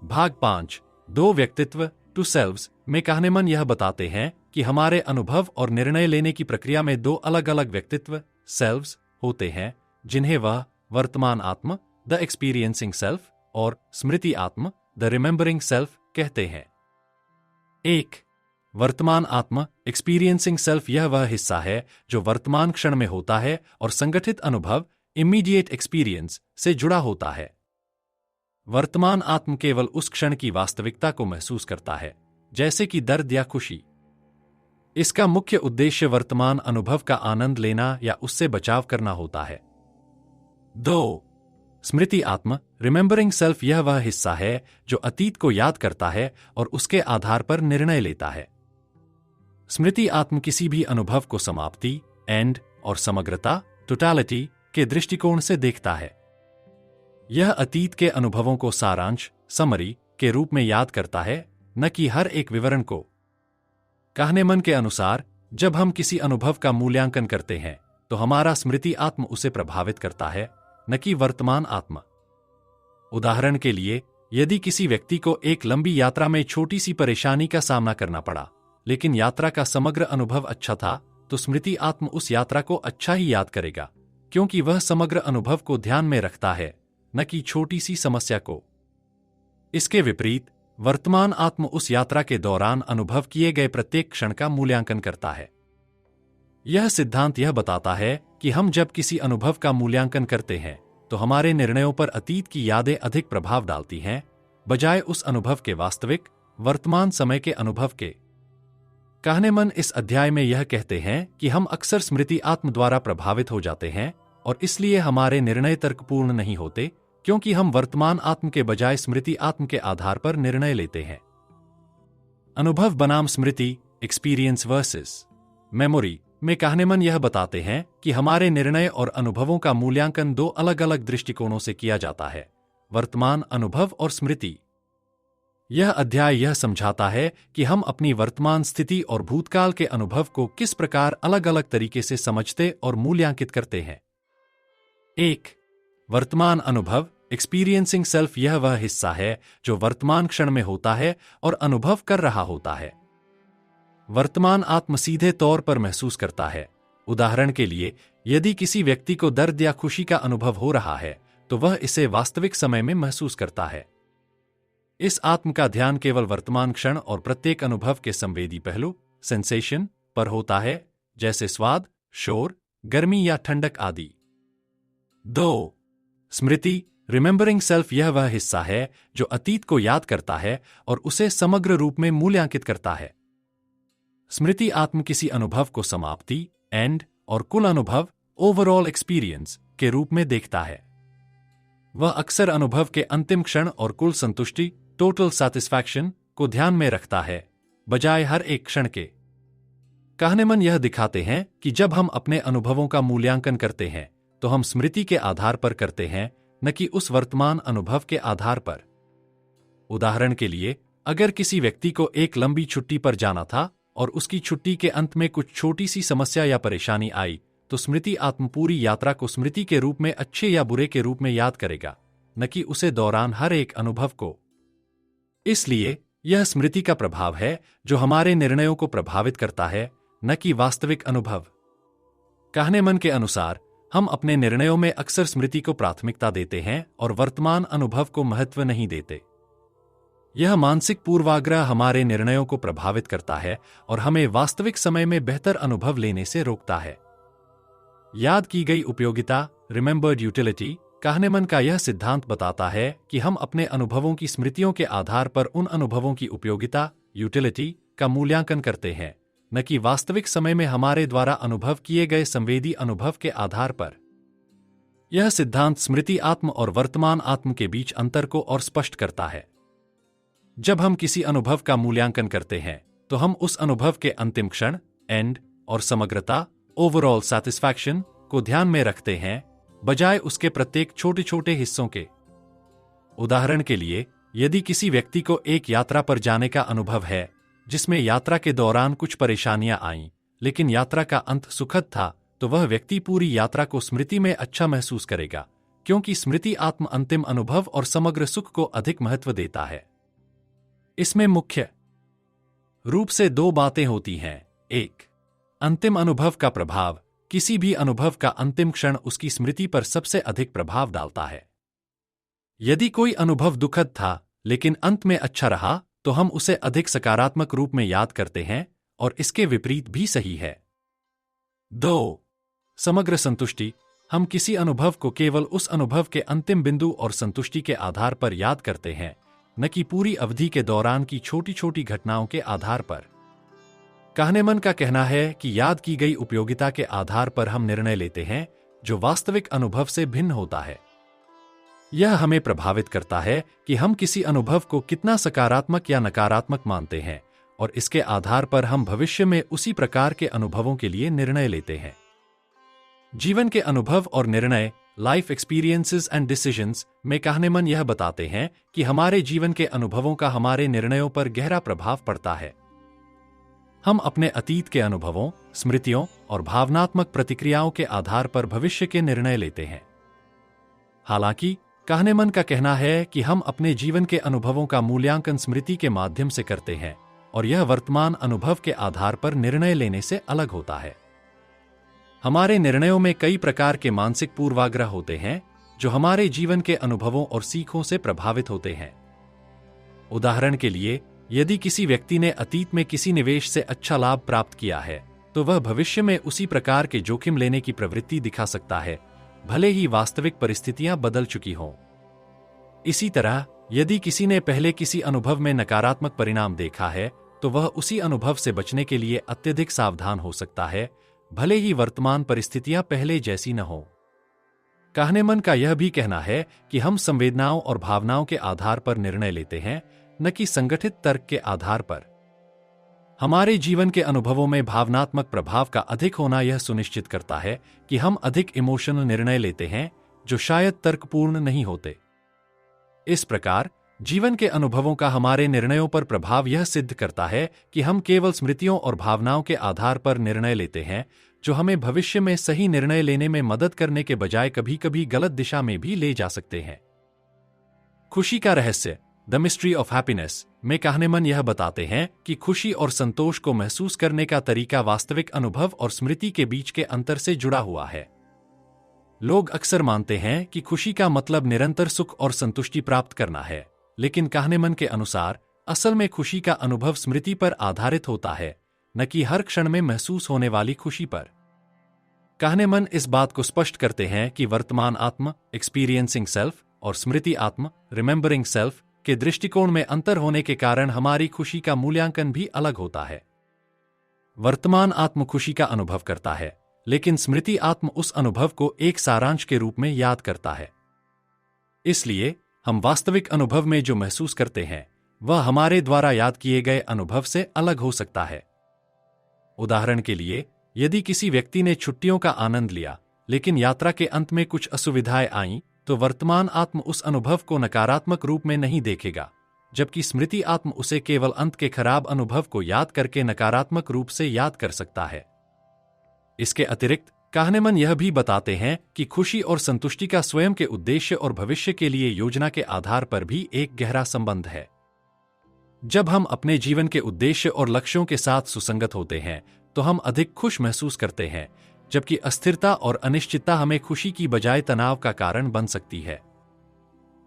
भाग 5, 2 व्यक्तित्व, 2 सेल्व्स में kahneman यह बताते हैं कि हमारे अनुभव और निर्णय लेने की प्रक्रिया में 2 अलग-अलग व्यक्तित्व, सेल्व्स होते हैं, जिन्हें वह वर्तमान आत्म, द एक्सपीरियंसिंग सेल्फ, और स्मृति आत्म, द रिमेंबरिंग सेल्फ कहते हैं। 1. वर्तमान आत्म, एक्सपीरियंसिंग सेल्फ यह वह हिस्सा है जो वर्तमान क्षण में होता है और संगठित अनुभव, इमीडिएट एक्सपीरियंस से जुड़ा होता है। वर्तमान आत्म केवल उस क्षण की वास्तविकता को महसूस करता है, जैसे कि दर्द या खुशी। इसका मुख्य उद्देश्य वर्तमान अनुभव का आनंद लेना या उससे बचाव करना होता है। 2. स्मृति आत्म, रिमेंबरिंग सेल्फ यह वह हिस्सा है जो अतीत को याद करता है और उसके आधार पर निर्णय लेता है। स्मृति आत्म किसी भी अनुभव को समाप्ति, एंड और समग्रता, टोटलिटी के दृष्टिकोण से देखता है। यह अतीत के अनुभवों को सारांश, समरी के रूप में याद करता है, न कि हर एक विवरण को। kahneman के अनुसार, जब हम किसी अनुभव का मूल्यांकन करते हैं तो हमारा स्मृति आत्म उसे प्रभावित करता है, न कि वर्तमान आत्मा। उदाहरण के लिए, यदि किसी व्यक्ति को एक लंबी यात्रा में छोटी सी परेशानी का सामना करना पड़ा, लेकिन यात्रा का समग्र अनुभव अच्छा था, तो स्मृति आत्म उस यात्रा को अच्छा ही याद करेगा, क्योंकि वह समग्र अनुभव को ध्यान में रखता है, न कि छोटी सी समस्या को। इसके विपरीत, वर्तमान आत्म उस यात्रा के दौरान अनुभव किए गए प्रत्येक क्षण का मूल्यांकन करता है। यह सिद्धांत यह बताता है कि हम जब किसी अनुभव का मूल्यांकन करते हैं तो हमारे निर्णयों पर अतीत की यादें अधिक प्रभाव डालती हैं, बजाय उस अनुभव के वास्तविक, वर्तमान समय के अनुभव के। kahneman इस अध्याय में यह कहते हैं कि हम अक्सर स्मृति आत्म द्वारा प्रभावित हो जाते हैं और इसलिए हमारे निर्णय तर्कपूर्ण नहीं होते, क्योंकि हम वर्तमान आत्म के बजाय स्मृति आत्म के आधार पर निर्णय लेते हैं। अनुभव बनाम स्मृति, एक्सपीरियंस वर्सेस मेमोरी में कहनेमन यह बताते हैं कि हमारे निर्णय और अनुभवों का मूल्यांकन दो अलग अलग दृष्टिकोणों से किया जाता है, वर्तमान अनुभव और स्मृति। यह अध्याय यह समझाता है कि हम अपनी वर्तमान स्थिति और भूतकाल के अनुभव को किस प्रकार अलग अलग तरीके से समझते और मूल्यांकित करते हैं। 1. वर्तमान अनुभव, एक्सपीरियंसिंग सेल्फ। यह वह हिस्सा है जो वर्तमान क्षण में होता है और अनुभव कर रहा होता है। वर्तमान आत्म सीधे तौर पर महसूस करता है। उदाहरण के लिए, यदि किसी व्यक्ति को दर्द या खुशी का अनुभव हो रहा है, तो वह इसे वास्तविक समय में महसूस करता है। इस आत्म का ध्यान केवल वर्तमान क्षण और प्रत्येक अनुभव के संवेदी पहलू, सेंसेशन, पर होता है, जैसे स्वाद, शोर, गर्मी या ठंडक आदि। 2. स्मृति, रिमेंबरिंग सेल्फ। यह वह हिस्सा है जो अतीत को याद करता है और उसे समग्र रूप में मूल्यांकित करता है। स्मृति आत्म किसी अनुभव को समाप्ति, एंड, और कुल अनुभव, ओवरऑल एक्सपीरियंस, के रूप में देखता है। वह अक्सर अनुभव के अंतिम क्षण और कुल संतुष्टि, टोटल सैटिस्फैक्शन, को ध्यान में रखता है, बजाय हर एक क्षण के। कहनेमन यह दिखाते हैं कि जब हम अपने अनुभवों का मूल्यांकन करते हैं, तो हम स्मृति के आधार पर करते हैं, न कि उस वर्तमान अनुभव के आधार पर। उदाहरण के लिए, अगर किसी व्यक्ति को एक लंबी छुट्टी पर जाना था और उसकी छुट्टी के अंत में कुछ छोटी सी समस्या या परेशानी आई, तो स्मृति आत्म पूरी यात्रा को स्मृति के रूप में अच्छे या बुरे के रूप में याद करेगा, न कि उसे दौरान हर एक अनुभव को। इसलिए यह स्मृति का प्रभाव है जो हमारे निर्णयों को प्रभावित करता है, न कि वास्तविक अनुभव। कहनेमन के अनुसार हम अपने निर्णयों में अक्सर स्मृति को प्राथमिकता देते हैं और वर्तमान अनुभव को महत्व नहीं देते। यह मानसिक पूर्वाग्रह हमारे निर्णयों को प्रभावित करता है और हमें वास्तविक समय में बेहतर अनुभव लेने से रोकता है। याद की गई उपयोगिता, रिमेंबर्ड यूटिलिटी। कहनेमन का यह सिद्धांत बताता है कि हम अपने अनुभवों की स्मृतियों के आधार पर उन अनुभवों की उपयोगिता, यूटिलिटी, का मूल्यांकन करते हैं, न कि वास्तविक समय में हमारे द्वारा अनुभव किए गए संवेदी अनुभव के आधार पर। यह सिद्धांत स्मृति आत्म और वर्तमान आत्म के बीच अंतर को और स्पष्ट करता है। जब हम किसी अनुभव का मूल्यांकन करते हैं, तो हम उस अनुभव के अंतिम क्षण, एंड, और समग्रता, ओवरऑल सैटिस्फैक्शन, को ध्यान में रखते हैं, बजाय उसके प्रत्येक छोटे छोटे हिस्सों के। उदाहरण के लिए, यदि किसी व्यक्ति को एक यात्रा पर जाने का अनुभव है जिसमें यात्रा के दौरान कुछ परेशानियां आईं, लेकिन यात्रा का अंत सुखद था, तो वह व्यक्ति पूरी यात्रा को स्मृति में अच्छा महसूस करेगा, क्योंकि स्मृति आत्म अंतिम अनुभव और समग्र सुख को अधिक महत्व देता है। इसमें मुख्य रूप से दो बातें होती हैं। 1. अंतिम अनुभव का प्रभाव। किसी भी अनुभव का अंतिम क्षण उसकी स्मृति पर सबसे अधिक प्रभाव डालता है। यदि कोई अनुभव दुखद था लेकिन अंत में अच्छा रहा, तो हम उसे अधिक सकारात्मक रूप में याद करते हैं, और इसके विपरीत भी सही है। 2. समग्र संतुष्टि। हम किसी अनुभव को केवल उस अनुभव के अंतिम बिंदु और संतुष्टि के आधार पर याद करते हैं, न कि पूरी अवधि के दौरान की छोटी छोटी घटनाओं के आधार पर। कहनेमन का कहना है कि याद की गई उपयोगिता के आधार पर हम निर्णय लेते हैं जो वास्तविक अनुभव से भिन्न होता है। यह हमें प्रभावित करता है कि हम किसी अनुभव को कितना सकारात्मक या नकारात्मक मानते हैं, और इसके आधार पर हम भविष्य में उसी प्रकार के अनुभवों के लिए निर्णय लेते हैं। जीवन के अनुभव और निर्णय, लाइफ एक्सपीरियंसेस एंड डिसीजंस, में कहनेमन यह बताते हैं कि हमारे जीवन के अनुभवों का हमारे निर्णयों पर गहरा प्रभाव पड़ता है। हम अपने अतीत के अनुभवों, स्मृतियों और भावनात्मक प्रतिक्रियाओं के आधार पर भविष्य के निर्णय लेते हैं। हालांकि कहनेमन का कहना है कि हम अपने जीवन के अनुभवों का मूल्यांकन स्मृति के माध्यम से करते हैं, और यह वर्तमान अनुभव के आधार पर निर्णय लेने से अलग होता है। हमारे निर्णयों में कई प्रकार के मानसिक पूर्वाग्रह होते हैं जो हमारे जीवन के अनुभवों और सीखों से प्रभावित होते हैं। उदाहरण के लिए, यदि किसी व्यक्ति ने अतीत में किसी निवेश से अच्छा लाभ प्राप्त किया है, तो वह भविष्य में उसी प्रकार के जोखिम लेने की प्रवृत्ति दिखा सकता है, भले ही वास्तविक परिस्थितियां बदल चुकी हों। इसी तरह, यदि किसी ने पहले किसी अनुभव में नकारात्मक परिणाम देखा है, तो वह उसी अनुभव से बचने के लिए अत्यधिक सावधान हो सकता है, भले ही वर्तमान परिस्थितियां पहले जैसी न हो। कहनेमन का यह भी कहना है कि हम संवेदनाओं और भावनाओं के आधार पर निर्णय लेते हैं, न कि संगठित तर्क के आधार पर। हमारे जीवन के अनुभवों में भावनात्मक प्रभाव का अधिक होना यह सुनिश्चित करता है कि हम अधिक इमोशनल निर्णय लेते हैं, जो शायद तर्कपूर्ण नहीं होते। इस प्रकार जीवन के अनुभवों का हमारे निर्णयों पर प्रभाव यह सिद्ध करता है कि हम केवल स्मृतियों और भावनाओं के आधार पर निर्णय लेते हैं, जो हमें भविष्य में सही निर्णय लेने में मदद करने के बजाय कभी-कभी गलत दिशा में भी ले जा सकते हैं। खुशी का रहस्य, द मिस्ट्री ऑफ हैप्पीनेस में कहनेमन यह बताते हैं कि खुशी और संतोष को महसूस करने का तरीका वास्तविक अनुभव और स्मृति के बीच के अंतर से जुड़ा हुआ है। लोग अक्सर मानते हैं कि खुशी का मतलब निरंतर सुख और संतुष्टि प्राप्त करना है, लेकिन कहनेमन के अनुसार असल में खुशी का अनुभव स्मृति पर आधारित होता है, न कि हर क्षण में महसूस होने वाली खुशी पर। कहनेमन इस बात को स्पष्ट करते हैं कि वर्तमान आत्म एक्सपीरियंसिंग सेल्फ और स्मृति आत्म रिमेंबरिंग सेल्फ के दृष्टिकोण में अंतर होने के कारण हमारी खुशी का मूल्यांकन भी अलग होता है। वर्तमान आत्म खुशी का अनुभव करता है, लेकिन स्मृति आत्म उस अनुभव को एक सारांश के रूप में याद करता है। इसलिए हम वास्तविक अनुभव में जो महसूस करते हैं वह हमारे द्वारा याद किए गए अनुभव से अलग हो सकता है। उदाहरण के लिए, यदि किसी व्यक्ति ने छुट्टियों का आनंद लिया लेकिन यात्रा के अंत में कुछ असुविधाएं आईं, तो वर्तमान आत्म उस अनुभव को नकारात्मक रूप में नहीं देखेगा, जबकि स्मृति आत्म उसे केवल अंत के खराब अनुभव को याद करके नकारात्मक रूप से याद कर सकता है। इसके अतिरिक्त कहनेमन यह भी बताते हैं कि खुशी और संतुष्टि का स्वयं के उद्देश्य और भविष्य के लिए योजना के आधार पर भी एक गहरा संबंध है। जब हम अपने जीवन के उद्देश्य और लक्ष्यों के साथ सुसंगत होते हैं, तो हम अधिक खुश महसूस करते हैं, जबकि अस्थिरता और अनिश्चितता हमें खुशी की बजाय तनाव का कारण बन सकती है।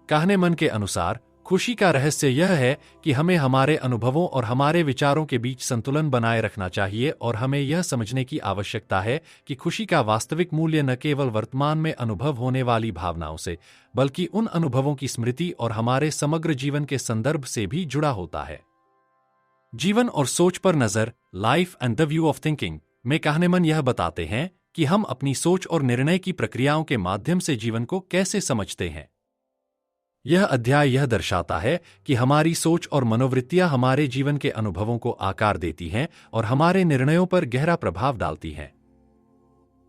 कहनेमन के अनुसार खुशी का रहस्य यह है कि हमें हमारे अनुभवों और हमारे विचारों के बीच संतुलन बनाए रखना चाहिए, और हमें यह समझने की आवश्यकता है कि खुशी का वास्तविक मूल्य न केवल वर्तमान में अनुभव होने वाली भावनाओं से, बल्कि उन अनुभवों की स्मृति और हमारे समग्र जीवन के संदर्भ से भी जुड़ा होता है। जीवन और सोच पर नजर, life and the view of thinking में कहनेमन यह बताते हैं कि हम अपनी सोच और निर्णय की प्रक्रियाओं के माध्यम से जीवन को कैसे समझते हैं। यह अध्याय यह दर्शाता है कि हमारी सोच और मनोवृत्तियां हमारे जीवन के अनुभवों को आकार देती हैं और हमारे निर्णयों पर गहरा प्रभाव डालती हैं।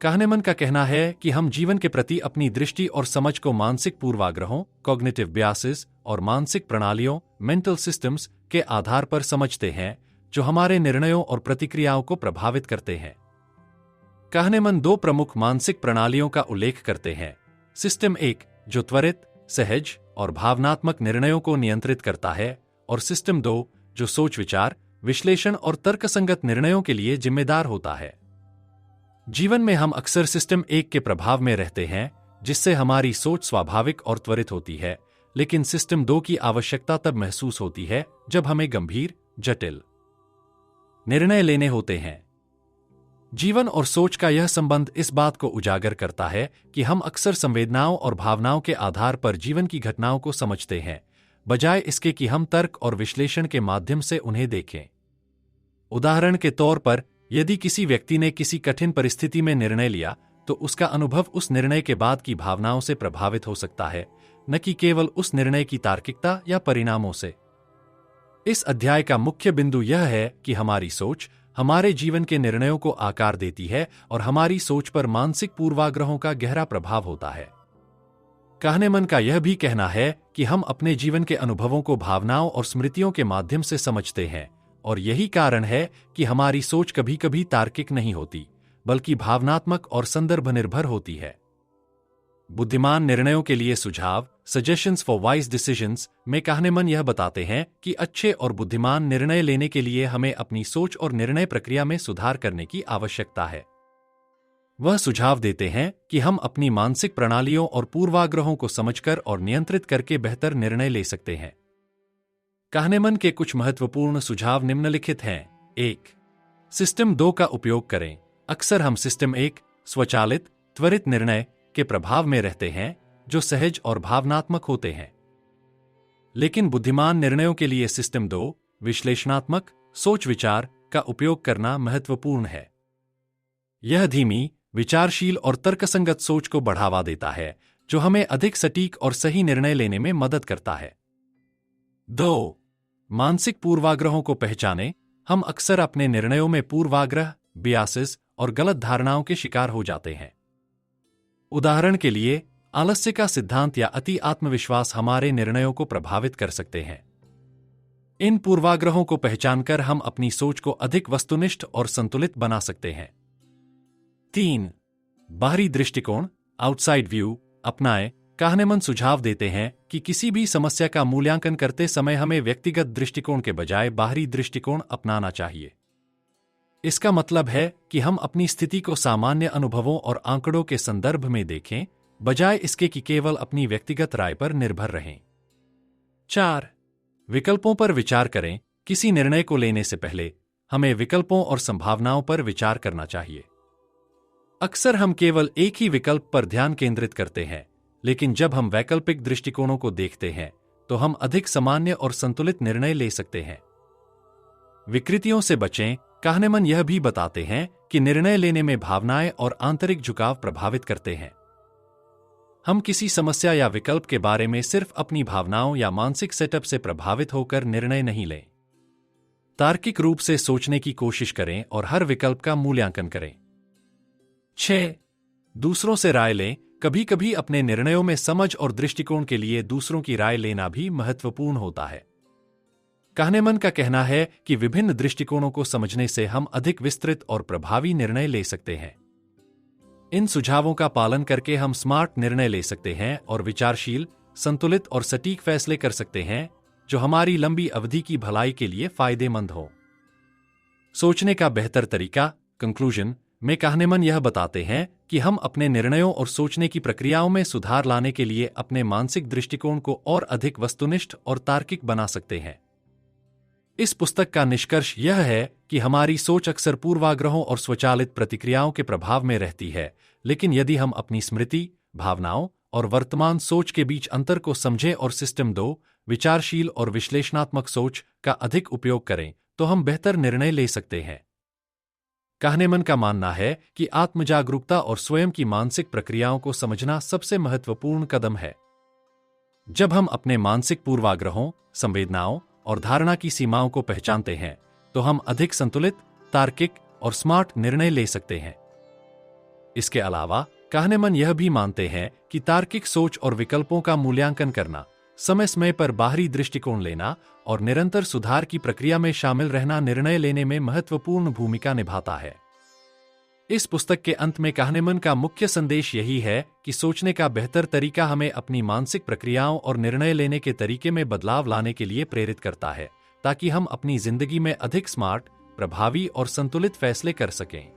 कहनेमन का कहना है कि हम जीवन के प्रति अपनी दृष्टि और समझ को मानसिक पूर्वाग्रहों, कॉग्निटिव बायसेस और मानसिक प्रणालियों, मेंटल सिस्टम्स के आधार पर समझते हैं, जो हमारे निर्णयों और प्रतिक्रियाओं को प्रभावित करते हैं। कहनेमन दो प्रमुख मानसिक प्रणालियों का उल्लेख करते हैं। सिस्टम 1, जो त्वरित, सहज और भावनात्मक निर्णयों को नियंत्रित करता है, और सिस्टम 2, जो सोच विचार, विश्लेषण और तर्कसंगत निर्णयों के लिए जिम्मेदार होता है। जीवन में हम अक्सर सिस्टम 1 के प्रभाव में रहते हैं, जिससे हमारी सोच स्वाभाविक और त्वरित होती है, लेकिन सिस्टम 2 की आवश्यकता तब महसूस होती है जब हमें गंभीर, जटिल निर्णय लेने होते हैं। जीवन और सोच का यह संबंध इस बात को उजागर करता है कि हम अक्सर संवेदनाओं और भावनाओं के आधार पर जीवन की घटनाओं को समझते हैं, बजाय इसके कि हम तर्क और विश्लेषण के माध्यम से उन्हें देखें। उदाहरण के तौर पर, यदि किसी व्यक्ति ने किसी कठिन परिस्थिति में निर्णय लिया, तो उसका अनुभव उस निर्णय के बाद की भावनाओं से प्रभावित हो सकता है, न कि केवल उस निर्णय की तार्किकता या परिणामों से। इस अध्याय का मुख्य बिंदु यह है कि हमारी सोच हमारे जीवन के निर्णयों को आकार देती है और हमारी सोच पर मानसिक पूर्वाग्रहों का गहरा प्रभाव होता है। कहनेमन का यह भी कहना है कि हम अपने जीवन के अनुभवों को भावनाओं और स्मृतियों के माध्यम से समझते हैं, और यही कारण है कि हमारी सोच कभी-कभी तार्किक नहीं होती, बल्कि भावनात्मक और संदर्भ निर्भर होती है। बुद्धिमान निर्णयों के लिए सुझाव, सजेशंस फॉर वाइज डिसीजंस में कहनेमन यह बताते हैं कि अच्छे और बुद्धिमान निर्णय लेने के लिए हमें अपनी सोच और निर्णय प्रक्रिया में सुधार करने की आवश्यकता है। वह सुझाव देते हैं कि हम अपनी मानसिक प्रणालियों और पूर्वाग्रहों को समझकर और नियंत्रित करके बेहतर निर्णय ले सकते हैं। कहनेमन के कुछ महत्वपूर्ण सुझाव निम्नलिखित हैं। 1. सिस्टम 2 का उपयोग करें। अक्सर हम सिस्टम 1, स्वचालित, त्वरित निर्णय के प्रभाव में रहते हैं, जो सहज और भावनात्मक होते हैं। लेकिन बुद्धिमान निर्णयों के लिए सिस्टम 2, विश्लेषणात्मक, सोच विचार का उपयोग करना महत्वपूर्ण है। यह धीमी, विचारशील और तर्कसंगत सोच को बढ़ावा देता है, जो हमें अधिक सटीक और सही निर्णय लेने में मदद करता है। 2. मानसिक पूर्वाग्रहों को पहचानें। हम अक्सर अपने निर्णयों में पूर्वाग्रह, बियासेस और गलत धारणाओं के शिकार हो जाते हैं। उदाहरण के लिए, आलस्य का सिद्धांत या अति आत्मविश्वास हमारे निर्णयों को प्रभावित कर सकते हैं। इन पूर्वाग्रहों को पहचानकर हम अपनी सोच को अधिक वस्तुनिष्ठ और संतुलित बना सकते हैं। 3. बाहरी दृष्टिकोण, आउटसाइड व्यू, अपनाएं। काहनेमन सुझाव देते हैं कि किसी भी समस्या का मूल्यांकन करते समय हमें व्यक्तिगत दृष्टिकोण के बजाय बाहरी दृष्टिकोण अपनाना चाहिए। इसका मतलब है कि हम अपनी स्थिति को सामान्य अनुभवों और आंकड़ों के संदर्भ में देखें, बजाय इसके कि केवल अपनी व्यक्तिगत राय पर निर्भर रहें। 4. विकल्पों पर विचार करें। किसी निर्णय को लेने से पहले हमें विकल्पों और संभावनाओं पर विचार करना चाहिए। अक्सर हम केवल एक ही विकल्प पर ध्यान केंद्रित करते हैं, लेकिन जब हम वैकल्पिक दृष्टिकोणों को देखते हैं तो हम अधिक सामान्य और संतुलित निर्णय ले सकते हैं। विकृतियों से बचें। काहनेमन यह भी बताते हैं कि निर्णय लेने में भावनाएं और आंतरिक झुकाव प्रभावित करते हैं। हम किसी समस्या या विकल्प के बारे में सिर्फ अपनी भावनाओं या मानसिक सेटअप से प्रभावित होकर निर्णय नहीं लें। तार्किक रूप से सोचने की कोशिश करें और हर विकल्प का मूल्यांकन करें। 6. दूसरों से राय लें। कभी कभी अपने निर्णयों में समझ और दृष्टिकोण के लिए दूसरों की राय लेना भी महत्वपूर्ण होता है। काहनेमन का कहना है कि विभिन्न दृष्टिकोणों को समझने से हम अधिक विस्तृत और प्रभावी निर्णय ले सकते हैं। इन सुझावों का पालन करके हम स्मार्ट निर्णय ले सकते हैं और विचारशील, संतुलित और सटीक फैसले कर सकते हैं, जो हमारी लंबी अवधि की भलाई के लिए फायदेमंद हो। सोचने का बेहतर तरीका, कंक्लूजन में काहनेमन यह बताते हैं कि हम अपने निर्णयों और सोचने की प्रक्रियाओं में सुधार लाने के लिए अपने मानसिक दृष्टिकोण को और अधिक वस्तुनिष्ठ और तार्किक बना सकते हैं। इस पुस्तक का निष्कर्ष यह है कि हमारी सोच अक्सर पूर्वाग्रहों और स्वचालित प्रतिक्रियाओं के प्रभाव में रहती है, लेकिन यदि हम अपनी स्मृति, भावनाओं और वर्तमान सोच के बीच अंतर को समझें और सिस्टम 2, विचारशील और विश्लेषणात्मक सोच का अधिक उपयोग करें, तो हम बेहतर निर्णय ले सकते हैं। काहनेमन का मानना है कि आत्मजागरूकता और स्वयं की मानसिक प्रक्रियाओं को समझना सबसे महत्वपूर्ण कदम है। जब हम अपने मानसिक पूर्वाग्रहों, संवेदनाओं और धारणा की सीमाओं को पहचानते हैं, तो हम अधिक संतुलित, तार्किक और स्मार्ट निर्णय ले सकते हैं। इसके अलावा काहनेमन यह भी मानते हैं कि तार्किक सोच और विकल्पों का मूल्यांकन करना, समय समय पर बाहरी दृष्टिकोण लेना और निरंतर सुधार की प्रक्रिया में शामिल रहना निर्णय लेने में महत्वपूर्ण भूमिका निभाता है। इस पुस्तक के अंत में काहनेमन का मुख्य संदेश यही है कि सोचने का बेहतर तरीका हमें अपनी मानसिक प्रक्रियाओं और निर्णय लेने के तरीके में बदलाव लाने के लिए प्रेरित करता है, ताकि हम अपनी जिंदगी में अधिक स्मार्ट, प्रभावी और संतुलित फैसले कर सकें।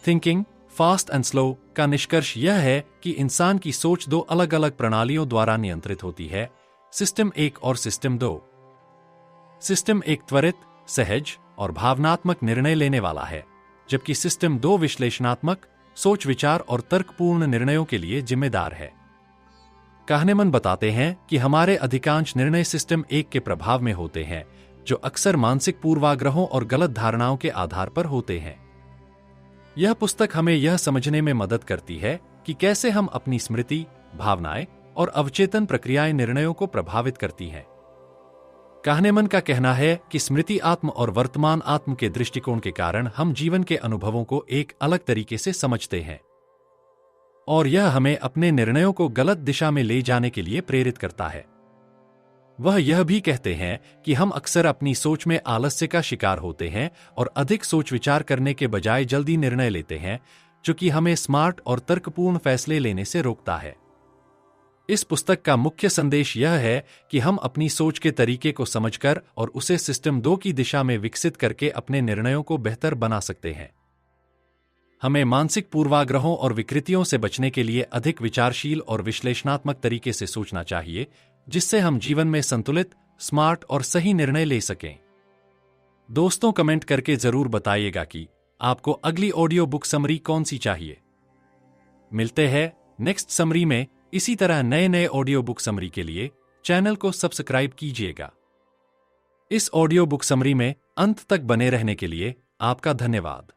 थिंकिंग फास्ट एंड स्लो का निष्कर्ष यह है कि इंसान की सोच 2 अलग अलग प्रणालियों द्वारा नियंत्रित होती है, सिस्टम 1 और सिस्टम 2। सिस्टम 1 त्वरित, सहज और भावनात्मक निर्णय लेने वाला है, जबकि सिस्टम 2 विश्लेषणात्मक, सोच विचार और तर्कपूर्ण निर्णयों के लिए जिम्मेदार है। काहनेमन बताते हैं कि हमारे अधिकांश निर्णय सिस्टम 1 के प्रभाव में होते हैं, जो अक्सर मानसिक पूर्वाग्रहों और गलत धारणाओं के आधार पर होते हैं। यह पुस्तक हमें यह समझने में मदद करती है कि कैसे हम अपनी स्मृति, भावनाएं और अवचेतन प्रक्रियाएं निर्णयों को प्रभावित करती हैं। काहनेमन का कहना है कि स्मृति आत्म और वर्तमान आत्म के दृष्टिकोण के कारण हम जीवन के अनुभवों को एक अलग तरीके से समझते हैं, और यह हमें अपने निर्णयों को गलत दिशा में ले जाने के लिए प्रेरित करता है। वह यह भी कहते हैं कि हम अक्सर अपनी सोच में आलस्य का शिकार होते हैं और अधिक सोच विचार करने के बजाय जल्दी निर्णय लेते हैं, जो कि हमें स्मार्ट और तर्कपूर्ण फैसले लेने से रोकता है। इस पुस्तक का मुख्य संदेश यह है कि हम अपनी सोच के तरीके को समझकर और उसे सिस्टम 2 की दिशा में विकसित करके अपने निर्णयों को बेहतर बना सकते हैं। हमें मानसिक पूर्वाग्रहों और विकृतियों से बचने के लिए अधिक विचारशील और विश्लेषणात्मक तरीके से सोचना चाहिए, जिससे हम जीवन में संतुलित, स्मार्ट और सही निर्णय ले सकें। दोस्तों, कमेंट करके जरूर बताइएगा कि आपको अगली ऑडियो बुक समरी कौन सी चाहिए। मिलते हैं नेक्स्ट समरी में। इसी तरह नए नए ऑडियो बुक समरी के लिए चैनल को सब्सक्राइब कीजिएगा। इस ऑडियो बुक समरी में अंत तक बने रहने के लिए आपका धन्यवाद।